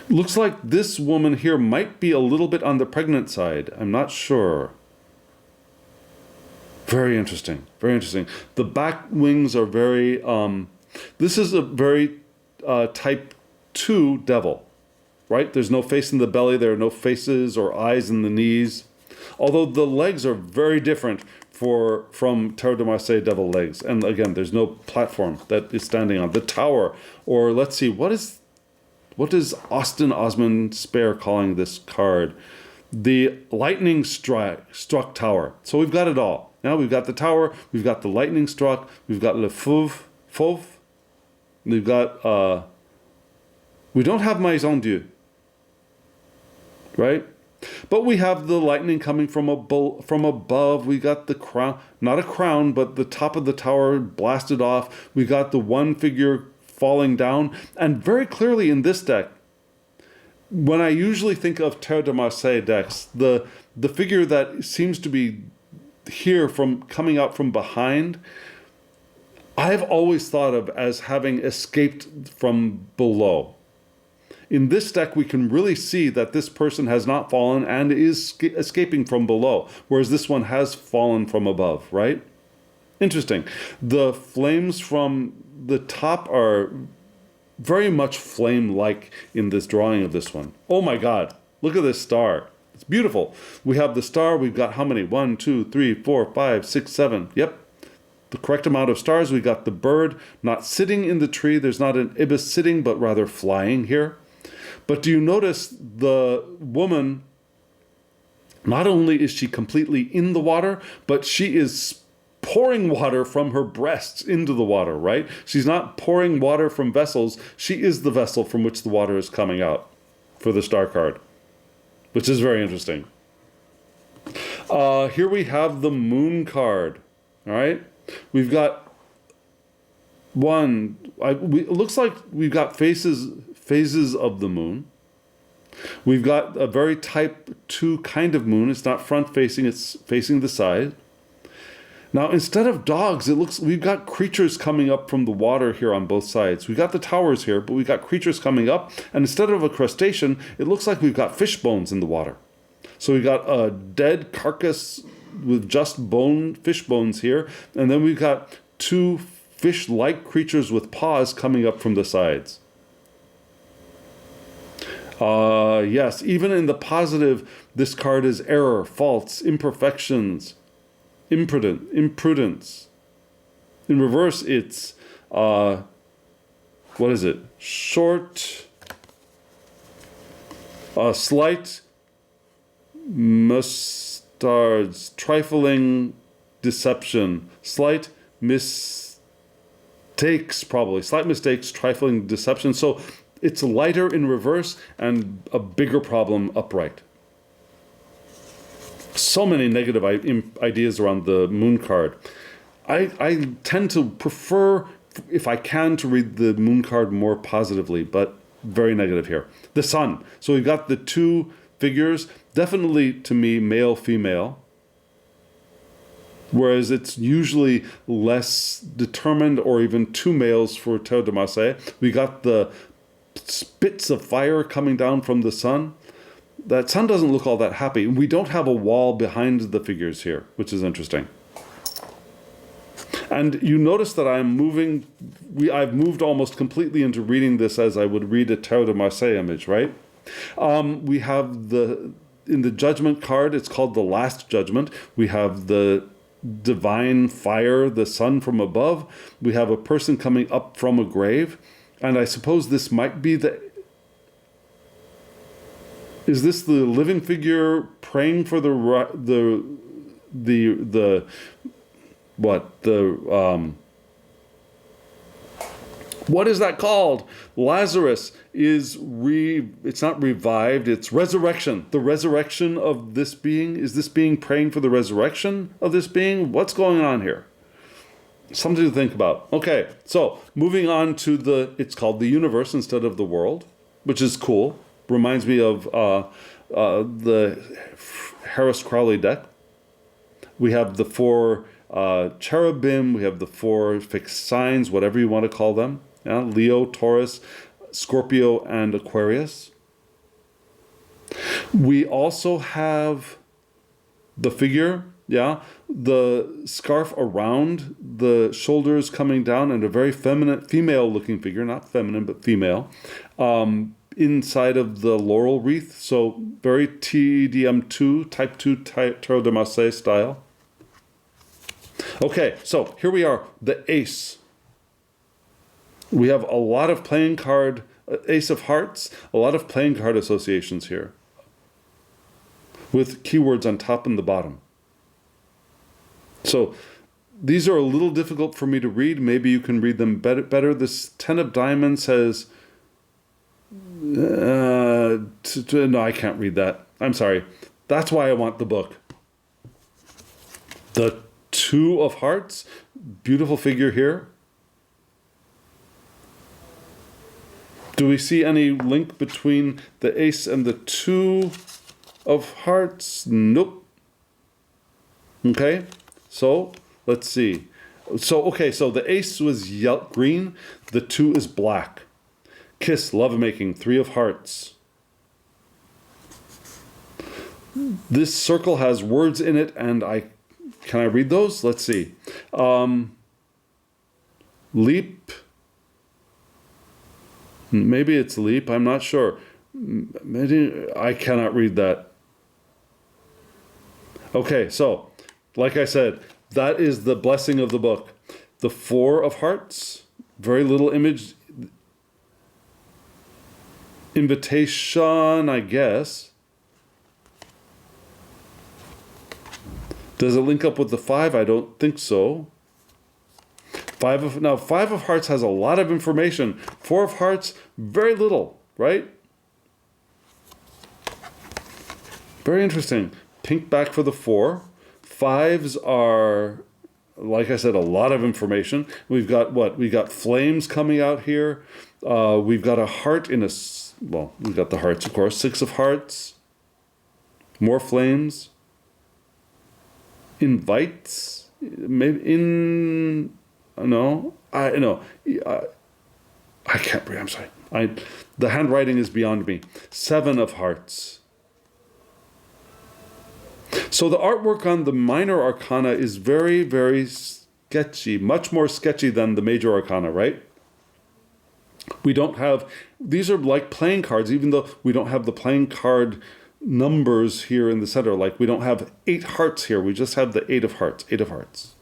Looks like this woman here might be a little bit on the pregnant side. I'm not sure. Very interesting. Very interesting. The back wings are very... this is a very type 2 devil, right? There's no face in the belly. There are no faces or eyes in the knees. Although the legs are very different from Tarot de Marseille devil legs. And again, there's no platform that is standing on. The tower, or let's see, what is Austin Osman Spare calling this card? The lightning struck tower. So we've got it all. Now we've got the tower, we've got the lightning struck, we've got le fauve, we've got, we don't have Maison Dieu, right? But we have the lightning coming from above. We got the crown, not a crown, but the top of the tower blasted off. We got the one figure falling down. And very clearly in this deck, when I usually think of Tarot de Marseille decks, the figure that seems to be here from coming out from behind, I've always thought of as having escaped from below. In this deck, we can really see that this person has not fallen and is escaping from below, whereas this one has fallen from above, right? Interesting. The flames from the top are very much flame-like in this drawing of this one. Oh my God, look at this star. It's beautiful. We have the star, we've got how many? 1, 2, 3, 4, 5, 6, 7. Yep. The correct amount of stars. We got the bird not sitting in the tree. There's not an ibis sitting, but rather flying here. But do you notice the woman, not only is she completely in the water, but she is pouring water from her breasts into the water, right? She's not pouring water from vessels. She is the vessel from which the water is coming out for the star card, which is very interesting. Here we have the moon card, all right? We've got it looks like we've got phases of the moon. We've got a very type 2 kind of moon. It's not front facing, it's facing the side. Now, instead of dogs, it looks we've got creatures coming up from the water here on both sides. We've got the towers here, but we've got creatures coming up. And instead of a crustacean, it looks like we've got fish bones in the water. So we've got a dead carcass with just fish bones here. And then we've got 2 fish-like creatures with paws coming up from the sides. Yes, even in the positive, this card is error, faults, imperfections, imprudence. In reverse, it's, what is it? Short, slight, mustards, trifling deception, slight mistakes, probably. Slight mistakes, trifling deception. So it's lighter in reverse and a bigger problem upright. So many negative ideas around the moon card. I tend to prefer, if I can, to read the moon card more positively, but very negative here. The sun. So we've got the two figures, definitely to me, male, female. Whereas it's usually less determined, or even two males for Tarot de Marseille. We got the spits of fire coming down from the sun. That sun doesn't look all that happy. We don't have a wall behind the figures here, which is interesting. And you notice that I've moved almost completely into reading this as I would read a Tarot de Marseille image, right? We have in the Judgment card, it's called the Last Judgment. We have the divine fire, the sun from above. We have a person coming up from a grave. And I suppose this might be is this the living figure praying for what is that called? Lazarus is it's not revived, it's resurrection. The resurrection of this being. Is this being praying for the resurrection of this being? What's going on here? Something to think about. Okay, so moving on to it's called the universe instead of the world, which is cool. Reminds me of the Harris Crowley deck. We have the 4 cherubim, we have the 4 fixed signs, whatever you want to call them. Yeah? Leo, Taurus, Scorpio, and Aquarius. We also have the figure, the scarf around the shoulders coming down, and a very female-looking figure, not feminine, but female, inside of the laurel wreath. So very TDM2, Type 2 Tarot de Marseille style. Okay, so here we are, the ace. We have a lot of playing card, Ace of Hearts, a lot of playing card associations here, with keywords on top and the bottom. So these are a little difficult for me to read. Maybe you can read them better. This 10 of Diamonds says, no, I can't read that. I'm sorry. That's why I want the book. The 2 of Hearts, beautiful figure here. Do we see any link between the ace and the 2 of Hearts? Nope. Okay, so let's see. So the ace was green, the 2 is black. Kiss, lovemaking, 3 of Hearts. This circle has words in it, and can I read those? Let's see. Leap. Maybe it's leap, I'm not sure. Maybe I cannot read that. Okay, so, like I said, that is the blessing of the book. The 4 of Hearts, very little image. Invitation, I guess. Does it link up with the 5? I don't think so. 5 of Hearts has a lot of information. 4 of Hearts, very little, right? Very interesting. Pink back for the 4. 5s are, like I said, a lot of information. We've got what? We've got flames coming out here. We've got a heart in we've got the hearts, of course. 6 of Hearts. More flames. Invites. Maybe no. I can't read. I'm sorry. The handwriting is beyond me. 7 of Hearts. So the artwork on the minor arcana is very, very sketchy, much more sketchy than the major arcana, right? We don't have, these are like playing cards, even though we don't have the playing card numbers here in the center. Like we don't have 8 hearts here. We just have the 8 of hearts, 8 of hearts.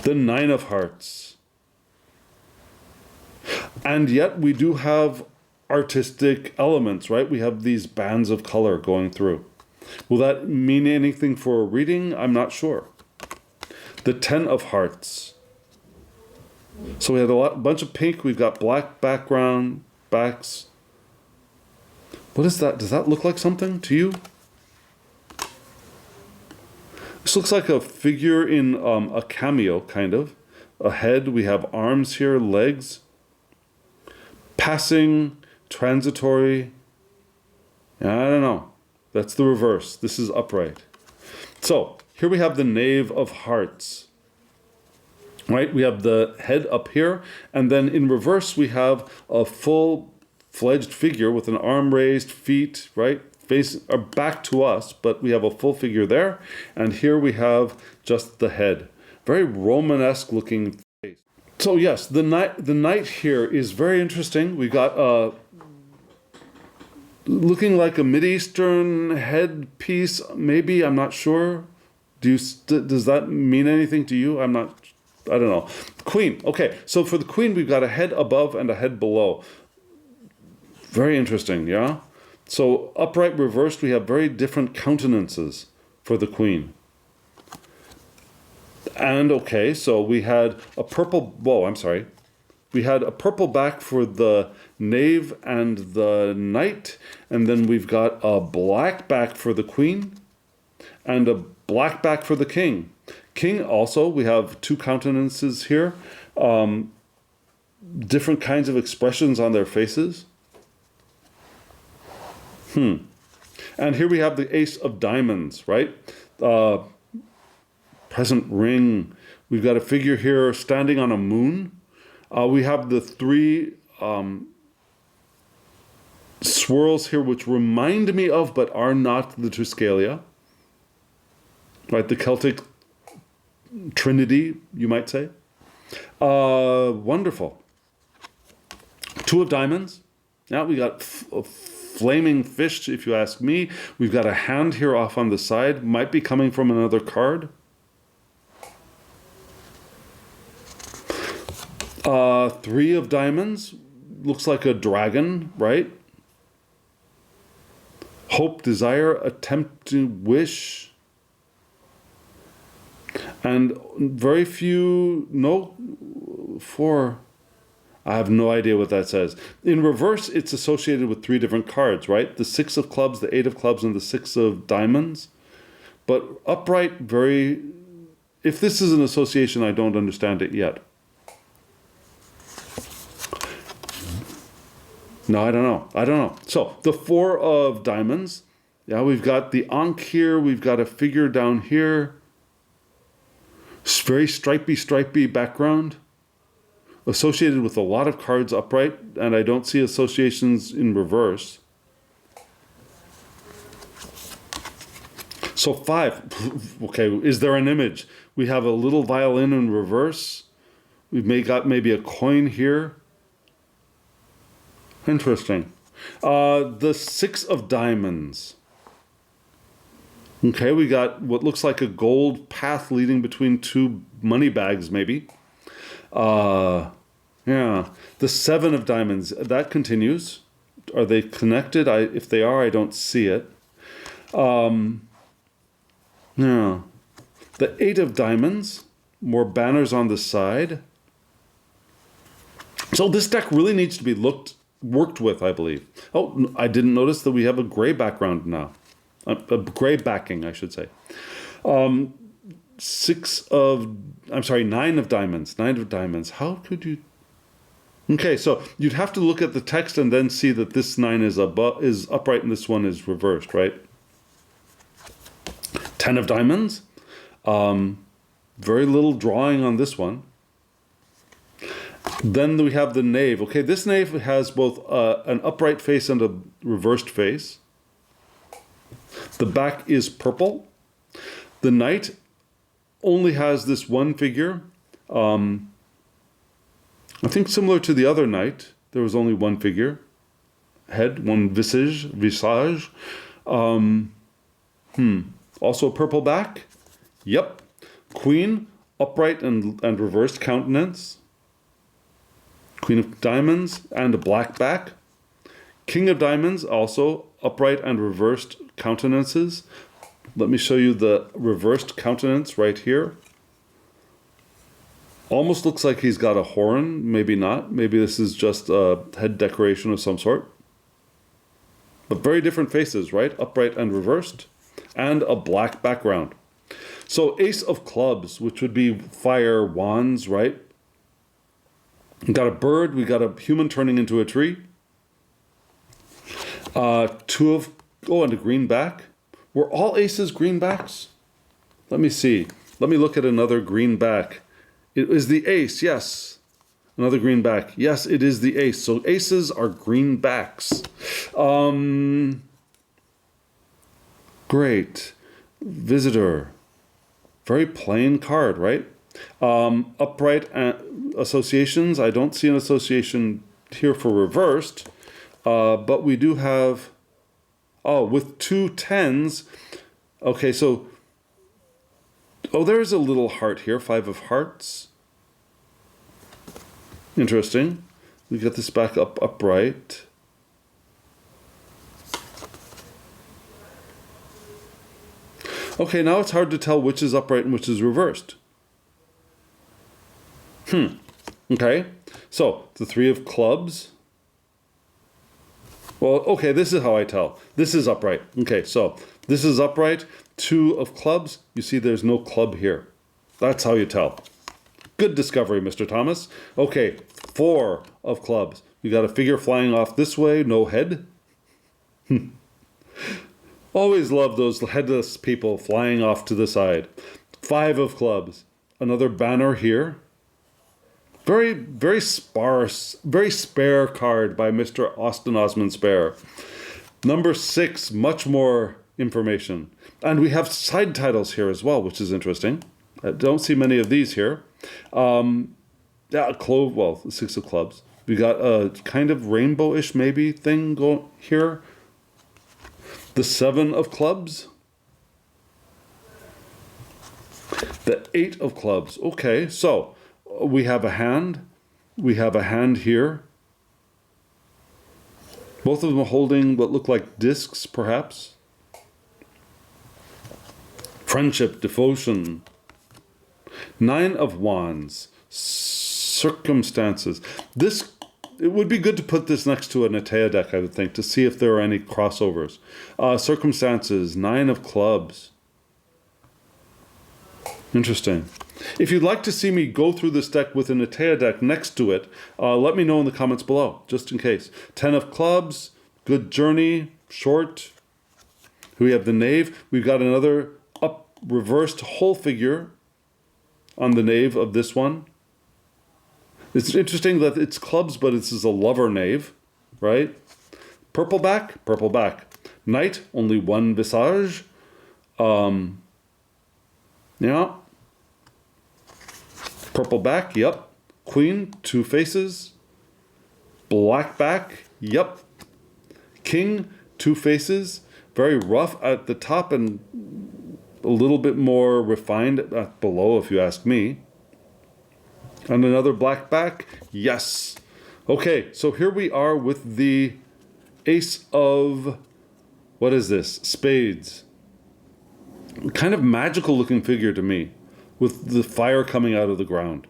The 9 of hearts. And yet we do have artistic elements, right? We have these bands of color going through. Will that mean anything for a reading? I'm not sure. The 10 of hearts. So we had a bunch of pink. We've got black background, backs. What is that? Does that look like something to you? This looks like a figure in a cameo, kind of. A head. We have arms here, legs. Passing, transitory. I don't know. That's the reverse. This is upright. So here we have the Knave of Hearts. Right? We have the head up here, and then in reverse we have a full-fledged figure with an arm raised, feet, right? Face back to us, but we have a full figure there, and here we have just the head. Very Romanesque looking face. So yes, the knight here is very interesting. We got looking like a Mideastern headpiece, maybe, I'm not sure. Does that mean anything to you? I don't know. Queen. Okay, so for the queen, we've got a head above and a head below. Very interesting, yeah? So upright reversed, we have very different countenances for the queen. And okay, so we had a purple, we had a purple back for the knave and the knight, and then we've got a black back for the queen, and a black back for the king. King also, we have 2 countenances here, different kinds of expressions on their faces. And here we have the Ace of Diamonds, right? Present ring. We've got a figure here standing on a moon. We have the 3 swirls here, which remind me of, but are not the Triskalia. Right, the Celtic Trinity, you might say. Wonderful. 2 of diamonds. Now we got a flaming fish, if you ask me. We've got a hand here off on the side. Might be coming from another card. 3 of diamonds. Looks like a dragon, right? Hope, desire, attempt to wish. And very few, no, 4, I have no idea what that says. In reverse, it's associated with 3 different cards, right? The 6 of clubs, the 8 of clubs, and the 6 of diamonds. But upright, very, if this is an association, I don't understand it yet. No, I don't know. So the 4 of diamonds, yeah, we've got the Ankh here, we've got a figure down here. Very stripy background, associated with a lot of cards upright, and I don't see associations in reverse. So 5, okay, is there an image? We have a little violin in reverse. We've got maybe a coin here. Interesting. The 6 of diamonds. Okay, we got what looks like a gold path leading between 2 money bags, maybe. Yeah, the 7 of diamonds, that continues. Are they connected? If they are, I don't see it. Yeah, the 8 of diamonds, more banners on the side. So this deck really needs to be worked with, I believe. Oh, I didn't notice that we have a gray background now. A gray backing, I should say. 9 of diamonds. 9 of diamonds. How could you? Okay, so you'd have to look at the text and then see that this 9 is upright and this one is reversed, right? 10 of diamonds. Very little drawing on this one. Then we have the knave. Okay, this knave has both an upright face and a reversed face. The back is purple. The knight, only has this one figure. I think similar to the other knight, there was only one figure. Head, one visage. Also a purple back. Yep. Queen, upright and reversed countenance. Queen of Diamonds and a black back. King of Diamonds, also upright and reversed countenances. Let me show you the reversed countenance right here. Almost looks like he's got a horn, maybe not. Maybe this is just a head decoration of some sort. But very different faces, right? Upright and reversed. And a black background. So Ace of Clubs, which would be fire wands, right? We got a bird, we got a human turning into a tree. And a green back. Were all aces greenbacks? Let me see. Let me look at another greenback. It is the ace, yes. Another greenback. Yes, it is the ace. So aces are greenbacks. Great. Visitor. Very plain card, right? Upright associations. I don't see an association here for reversed. But we do have... Oh, with 2 10s. Okay, so... Oh, there's a little heart here. 5 of hearts. Interesting. We get this back upright. Okay, now it's hard to tell which is upright and which is reversed. Okay, so the 3 of clubs. Well, okay, this is how I tell. This is upright. Okay, so this is upright. 2 of clubs. You see there's no club here. That's how you tell. Good discovery, Mr. Thomas. Okay, 4 of clubs. You got a figure flying off this way, no head. Always love those headless people flying off to the side. 5 of clubs. Another banner here. Very, very sparse, very spare card by Mr. Austin Osman Spare. Number 6, much more information. And we have side titles here as well, which is interesting. I don't see many of these here. The 6 of clubs. We got a kind of rainbow-ish maybe thing going here. The 7 of clubs. The 8 of clubs. Okay, so we have a hand. We have a hand here. Both of them holding what look like discs, perhaps. Friendship, devotion. 9 of wands. Circumstances. It would be good to put this next to a Natea deck, I would think, to see if there are any crossovers. Circumstances. 9 of clubs. Interesting. If you'd like to see me go through this deck with a Natea deck next to it, let me know in the comments below, just in case. 10 of clubs, good journey, short. We have the knave. We've got another reversed whole figure on the knave of this one. It's interesting that it's clubs, but this is a lover knave, right? Purple back. Knight, only one visage. Yeah. Purple back, yep. Queen, 2 faces. Black back, yep. King, 2 faces. Very rough at the top and a little bit more refined below, if you ask me. And another black back, yes. Okay, so here we are with the Ace of, what is this? Spades. Kind of magical looking figure to me, with the fire coming out of the ground.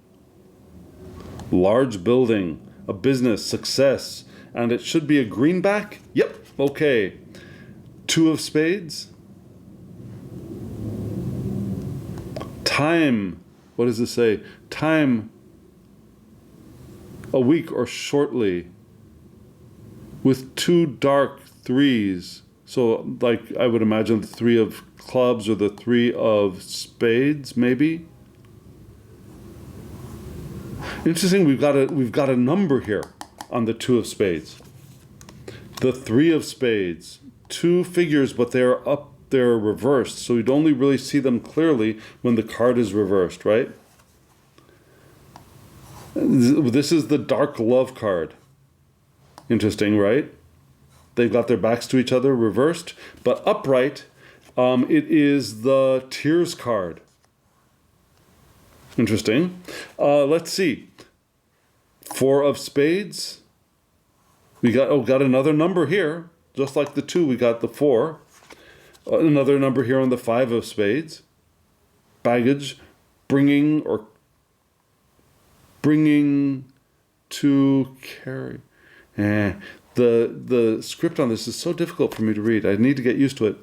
Large building, a business, success, and it should be a greenback? Yep, okay. 2 of spades. Time, what does this say? Time, a week or shortly, with 2 dark 3s. So, like, I would imagine the 3 of clubs or the 3 of spades, maybe. Interesting. We've got a number here on the 2 of spades. The 3 of spades, 2 figures, but they're they're reversed. So you'd only really see them clearly when the card is reversed, right? This is the dark love card. Interesting, right? They've got their backs to each other reversed, but upright, it is the tears card. Interesting. Let's see. 4 of spades. We got another number here. Just like the 2, we got the 4. Another number here on the 5 of spades. Baggage, bringing to carry. The script on this is so difficult for me to read. I need to get used to it.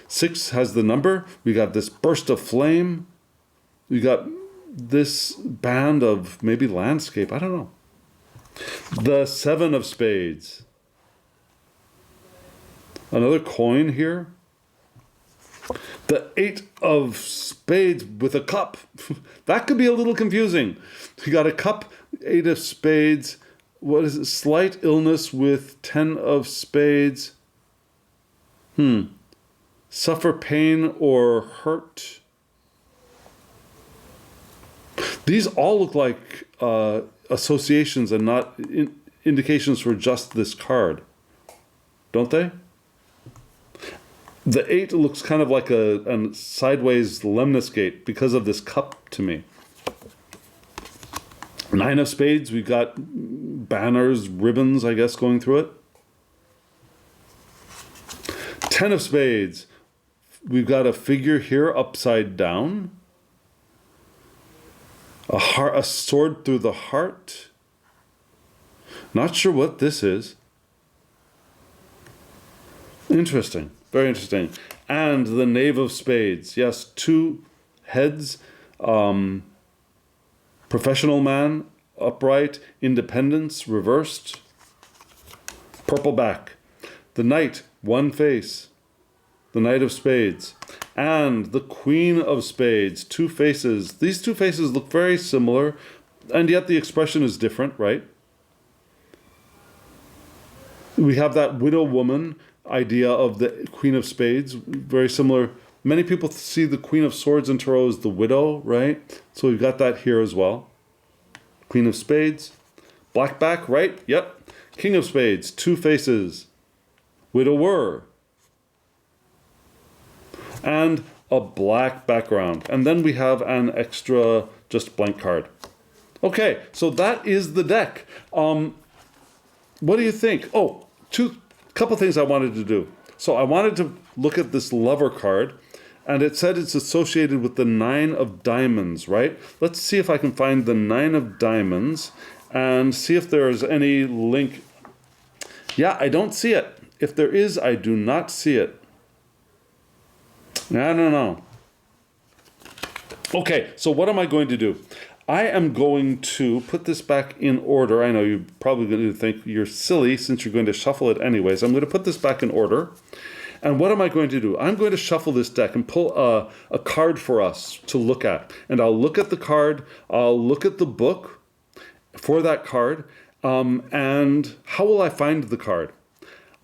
6 has the number. We got this burst of flame. We got this band of maybe landscape. I don't know. The 7 of spades. Another coin here. The 8 of spades with a cup. That could be a little confusing. We got a cup, 8 of spades. What is it? Slight illness with 10 of spades. Suffer pain or hurt. These all look like associations and not indications for just this card. Don't they? The 8 looks kind of like a sideways lemniscate because of this cup to me. 9 of spades, we've got banners, ribbons, I guess, going through it. 10 of spades, we've got a figure here upside down. A sword through the heart. Not sure what this is. Interesting. Very interesting. And the knave of spades. Yes, 2 heads. Professional man, upright. Independence, reversed. Purple back. The knight, 1 face. The knight of spades. And the queen of spades, 2 faces. These 2 faces look very similar, and yet the expression is different, right? We have that widow woman idea of the queen of spades, very similar. Many people see the queen of swords in tarot as the widow, right? So we've got that here as well. Queen of spades. Black back, right? Yep. King of spades, 2 faces. Widower. And a black background. And then we have an extra just blank card. Okay, so that is the deck. What do you think? Oh, couple things I wanted to do. So I wanted to look at this lover card, and it said it's associated with the 9 of diamonds, right? Let's see if I can find the 9 of diamonds and see if there's any link. Yeah, I don't see it. If there is, I do not see it. I don't know. Okay, so what am I going to do? I am going to put this back in order. I know you're probably going to think you're silly since you're going to shuffle it anyways. I'm going to put this back in order. And what am I going to do? I'm going to shuffle this deck and pull a card for us to look at. And I'll look at the card. I'll look at the book for that card. And how will I find the card?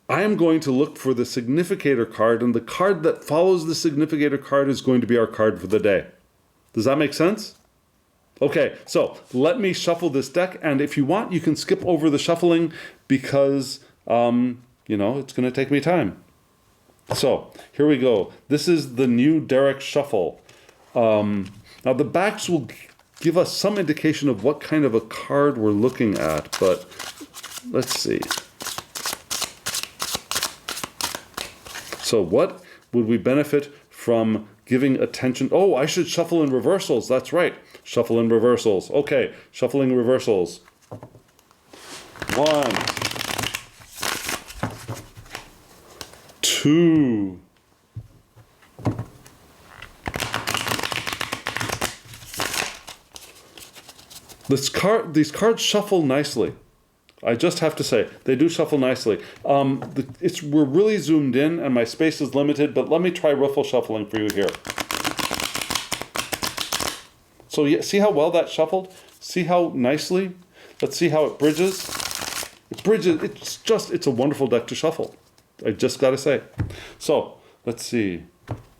I am going to look for the significator card, and the card that follows the significator card is going to be our card for the day. Does that make sense? Okay, so let me shuffle this deck, and if you want, you can skip over the shuffling because, it's going to take me time. So, here we go. This is the new Derek Shuffle. Now, the backs will give us some indication of what kind of a card we're looking at, but let's see. So what would we benefit from giving attention? Oh, I should shuffle in reversals. That's right. Shuffle in reversals. Okay, shuffling reversals. 1, 2. These cards shuffle nicely. I just have to say, they do shuffle nicely. We're really zoomed in and my space is limited, but let me try ruffle shuffling for you here. So see how well that shuffled? See how nicely? Let's see how it bridges. It's a wonderful deck to shuffle. I just got to say. So let's see.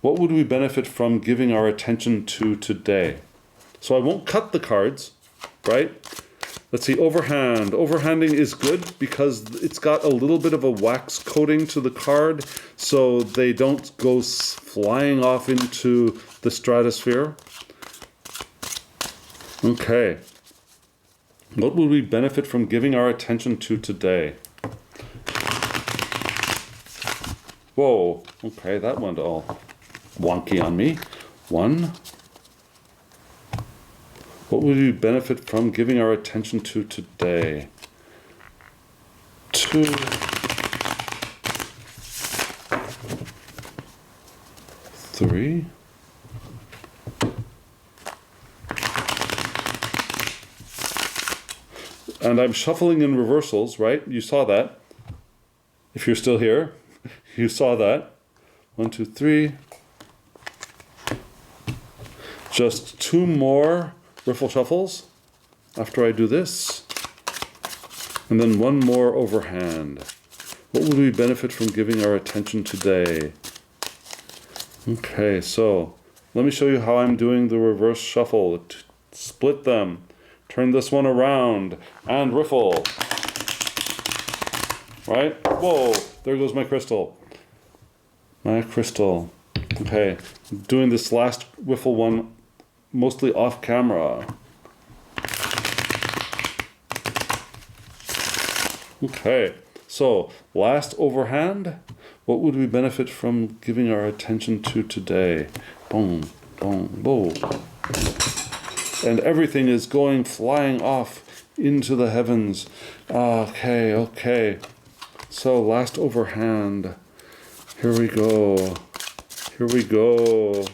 What would we benefit from giving our attention to today? So I won't cut the cards, right? Let's see, overhand. Overhanding is good because it's got a little bit of a wax coating to the card so they don't go flying off into the stratosphere. Okay. What would we benefit from giving our attention to today? Whoa, okay, that went all wonky on me. 1. What would we benefit from giving our attention to today? 2. 3. And I'm shuffling in reversals, right? You saw that. If you're still here, you saw that. 1, 2, 3. Just 2 more riffle shuffles after I do this. And then 1 more overhand. What would we benefit from giving our attention today? Okay, so let me show you how I'm doing the reverse shuffle. Split them. Turn this one around and riffle. Right? Whoa, there goes my crystal. My crystal. Okay, I'm doing this last riffle one mostly off camera. Okay, so last overhand. What would we benefit from giving our attention to today? Boom, boom, boom. And everything is going flying off into the heavens. Okay, okay. So last overhand. Here we go. Here we go.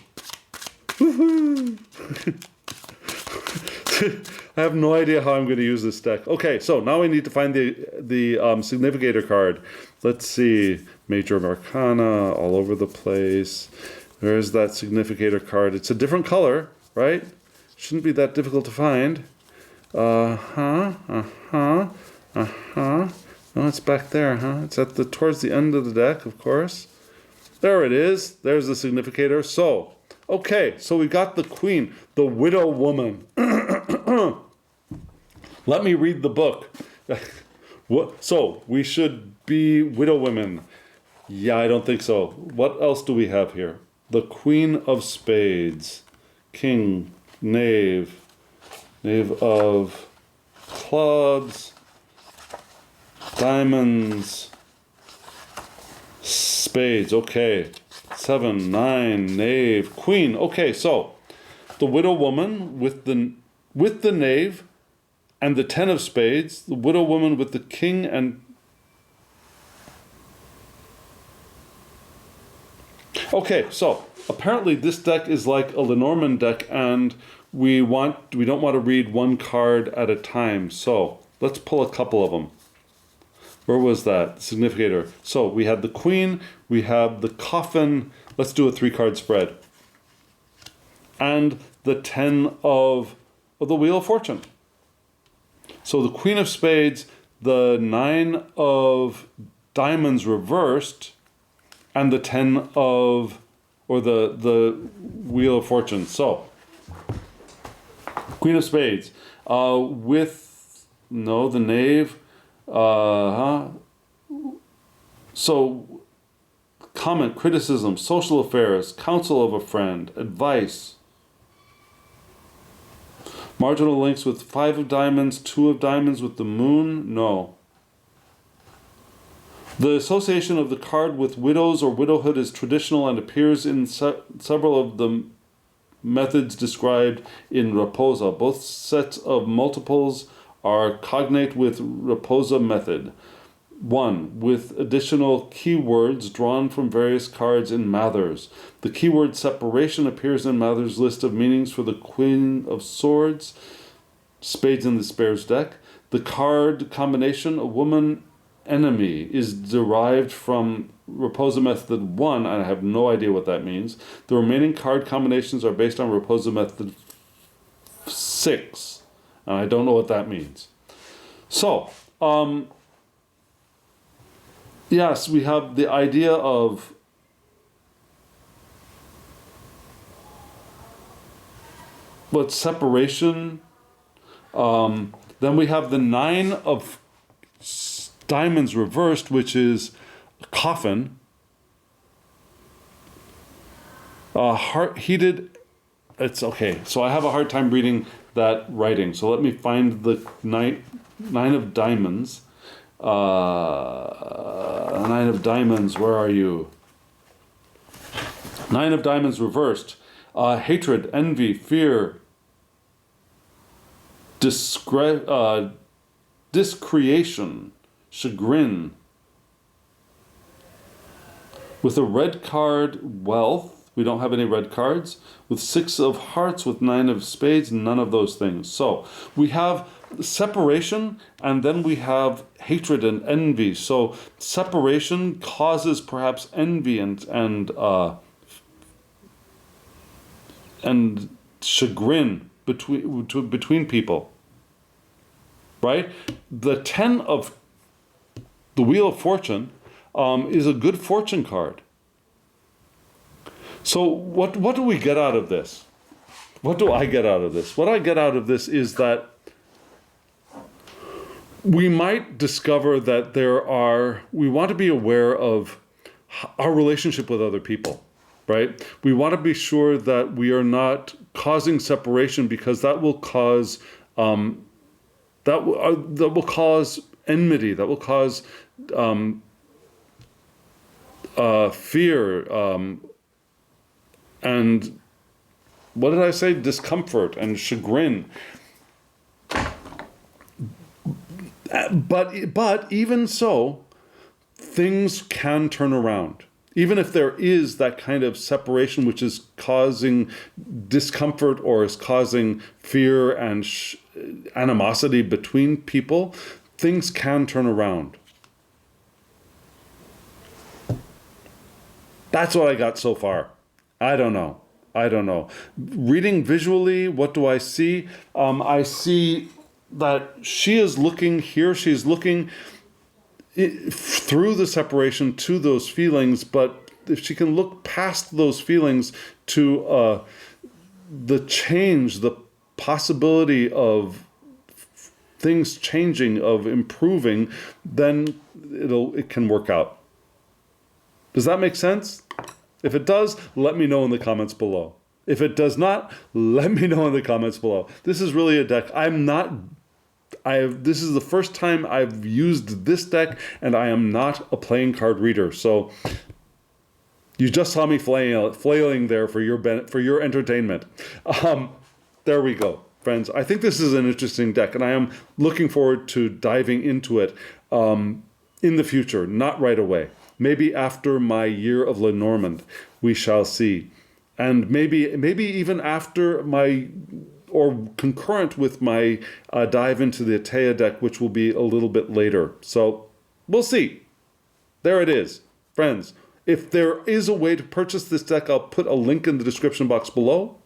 Woohoo! I have no idea how I'm going to use this deck. Okay, so now we need to find the significator card. Let's see. Major arcana all over the place. There's that significator card. It's a different color, right? Shouldn't be that difficult to find. No, it's back there, huh? It's at towards the end of the deck, of course. There it is. There's the significator. So, okay, so we got the queen, the widow woman. Let me read the book. So, we should be widow women. Yeah, I don't think so. What else do we have here? The queen of spades. King, knave, knave of clubs, diamonds, spades. Okay. 7, 9, knave, queen. Okay, so the widow woman with the knave and the 10 of spades, the widow woman with the king and... Okay, so apparently this deck is like a Lenormand deck and we don't want to read one card at a time. So let's pull a couple of them. Where was that? Significator. So we had the queen, we have the coffin. Let's do a 3-card spread. And the 10 of the Wheel of Fortune. So the queen of spades, the 9 of diamonds reversed, and the 10 of, or the Wheel of Fortune. So, queen of spades, with, no, the knave, So, comment, criticism, social affairs, counsel of a friend, advice. Marginal links with 5 of diamonds, 2 of diamonds with the moon, no. The association of the card with widows or widowhood is traditional and appears in several of the methods described in Raposa. Both sets of multiples are cognate with Raposa method. 1. With additional keywords drawn from various cards in Mather's. The keyword separation appears in Mather's list of meanings for the Queen of Swords, spades in the spares deck. The card combination, a woman enemy, is derived from Raposa method 1, and I have no idea what that means. The remaining card combinations are based on Raposa method 6, and I don't know what that means. So, yes, we have the idea of what, separation. Then we have the 9 of diamonds reversed, which is a coffin. Heart heated. It's okay. So I have a hard time reading that writing. So let me find the nine of diamonds. 9 of diamonds. Where are you? 9 of diamonds reversed. Hatred, envy, fear, discretion, chagrin. With a red card, wealth. We don't have any red cards. With 6 of hearts, with 9 of spades, none of those things. So we have separation, and then we have hatred and envy. So separation causes perhaps envy and chagrin between people. Right? The 10 of the Wheel of Fortune is a good fortune card. So what do we get out of this? What do I get out of this? What I get out of this is that we might discover that we want to be aware of our relationship with other people, right? We want to be sure that we are not causing separation, because that will cause that will cause enmity, that will cause fear, and what did I say? Discomfort and chagrin. But even so, things can turn around. Even if there is that kind of separation which is causing discomfort or is causing fear and animosity between people, things can turn around. That's what I got so far. I don't know. Reading visually, what do I see? I see that she is looking here. She's looking through the separation to those feelings, but if she can look past those feelings to the change, the possibility of things changing, of improving, then it can work out. Does that make sense? If it does, let me know in the comments below. If it does not, let me know in the comments below. This is really a deck. This is the first time I've used this deck, and I am not a playing card reader. So you just saw me flailing there for your entertainment. There we go, friends. I think this is an interesting deck, and I am looking forward to diving into it in the future, not right away. Maybe after my year of Lenormand, we shall see. And maybe even after or concurrent with my dive into the Atea deck, which will be a little bit later. So we'll see. There it is. Friends, if there is a way to purchase this deck, I'll put a link in the description box below.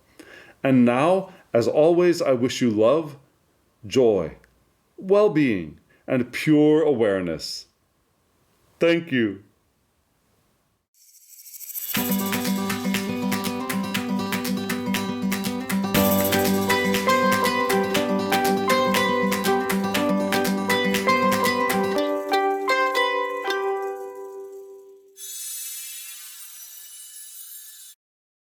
And now, as always, I wish you love, joy, well-being, and pure awareness. Thank you.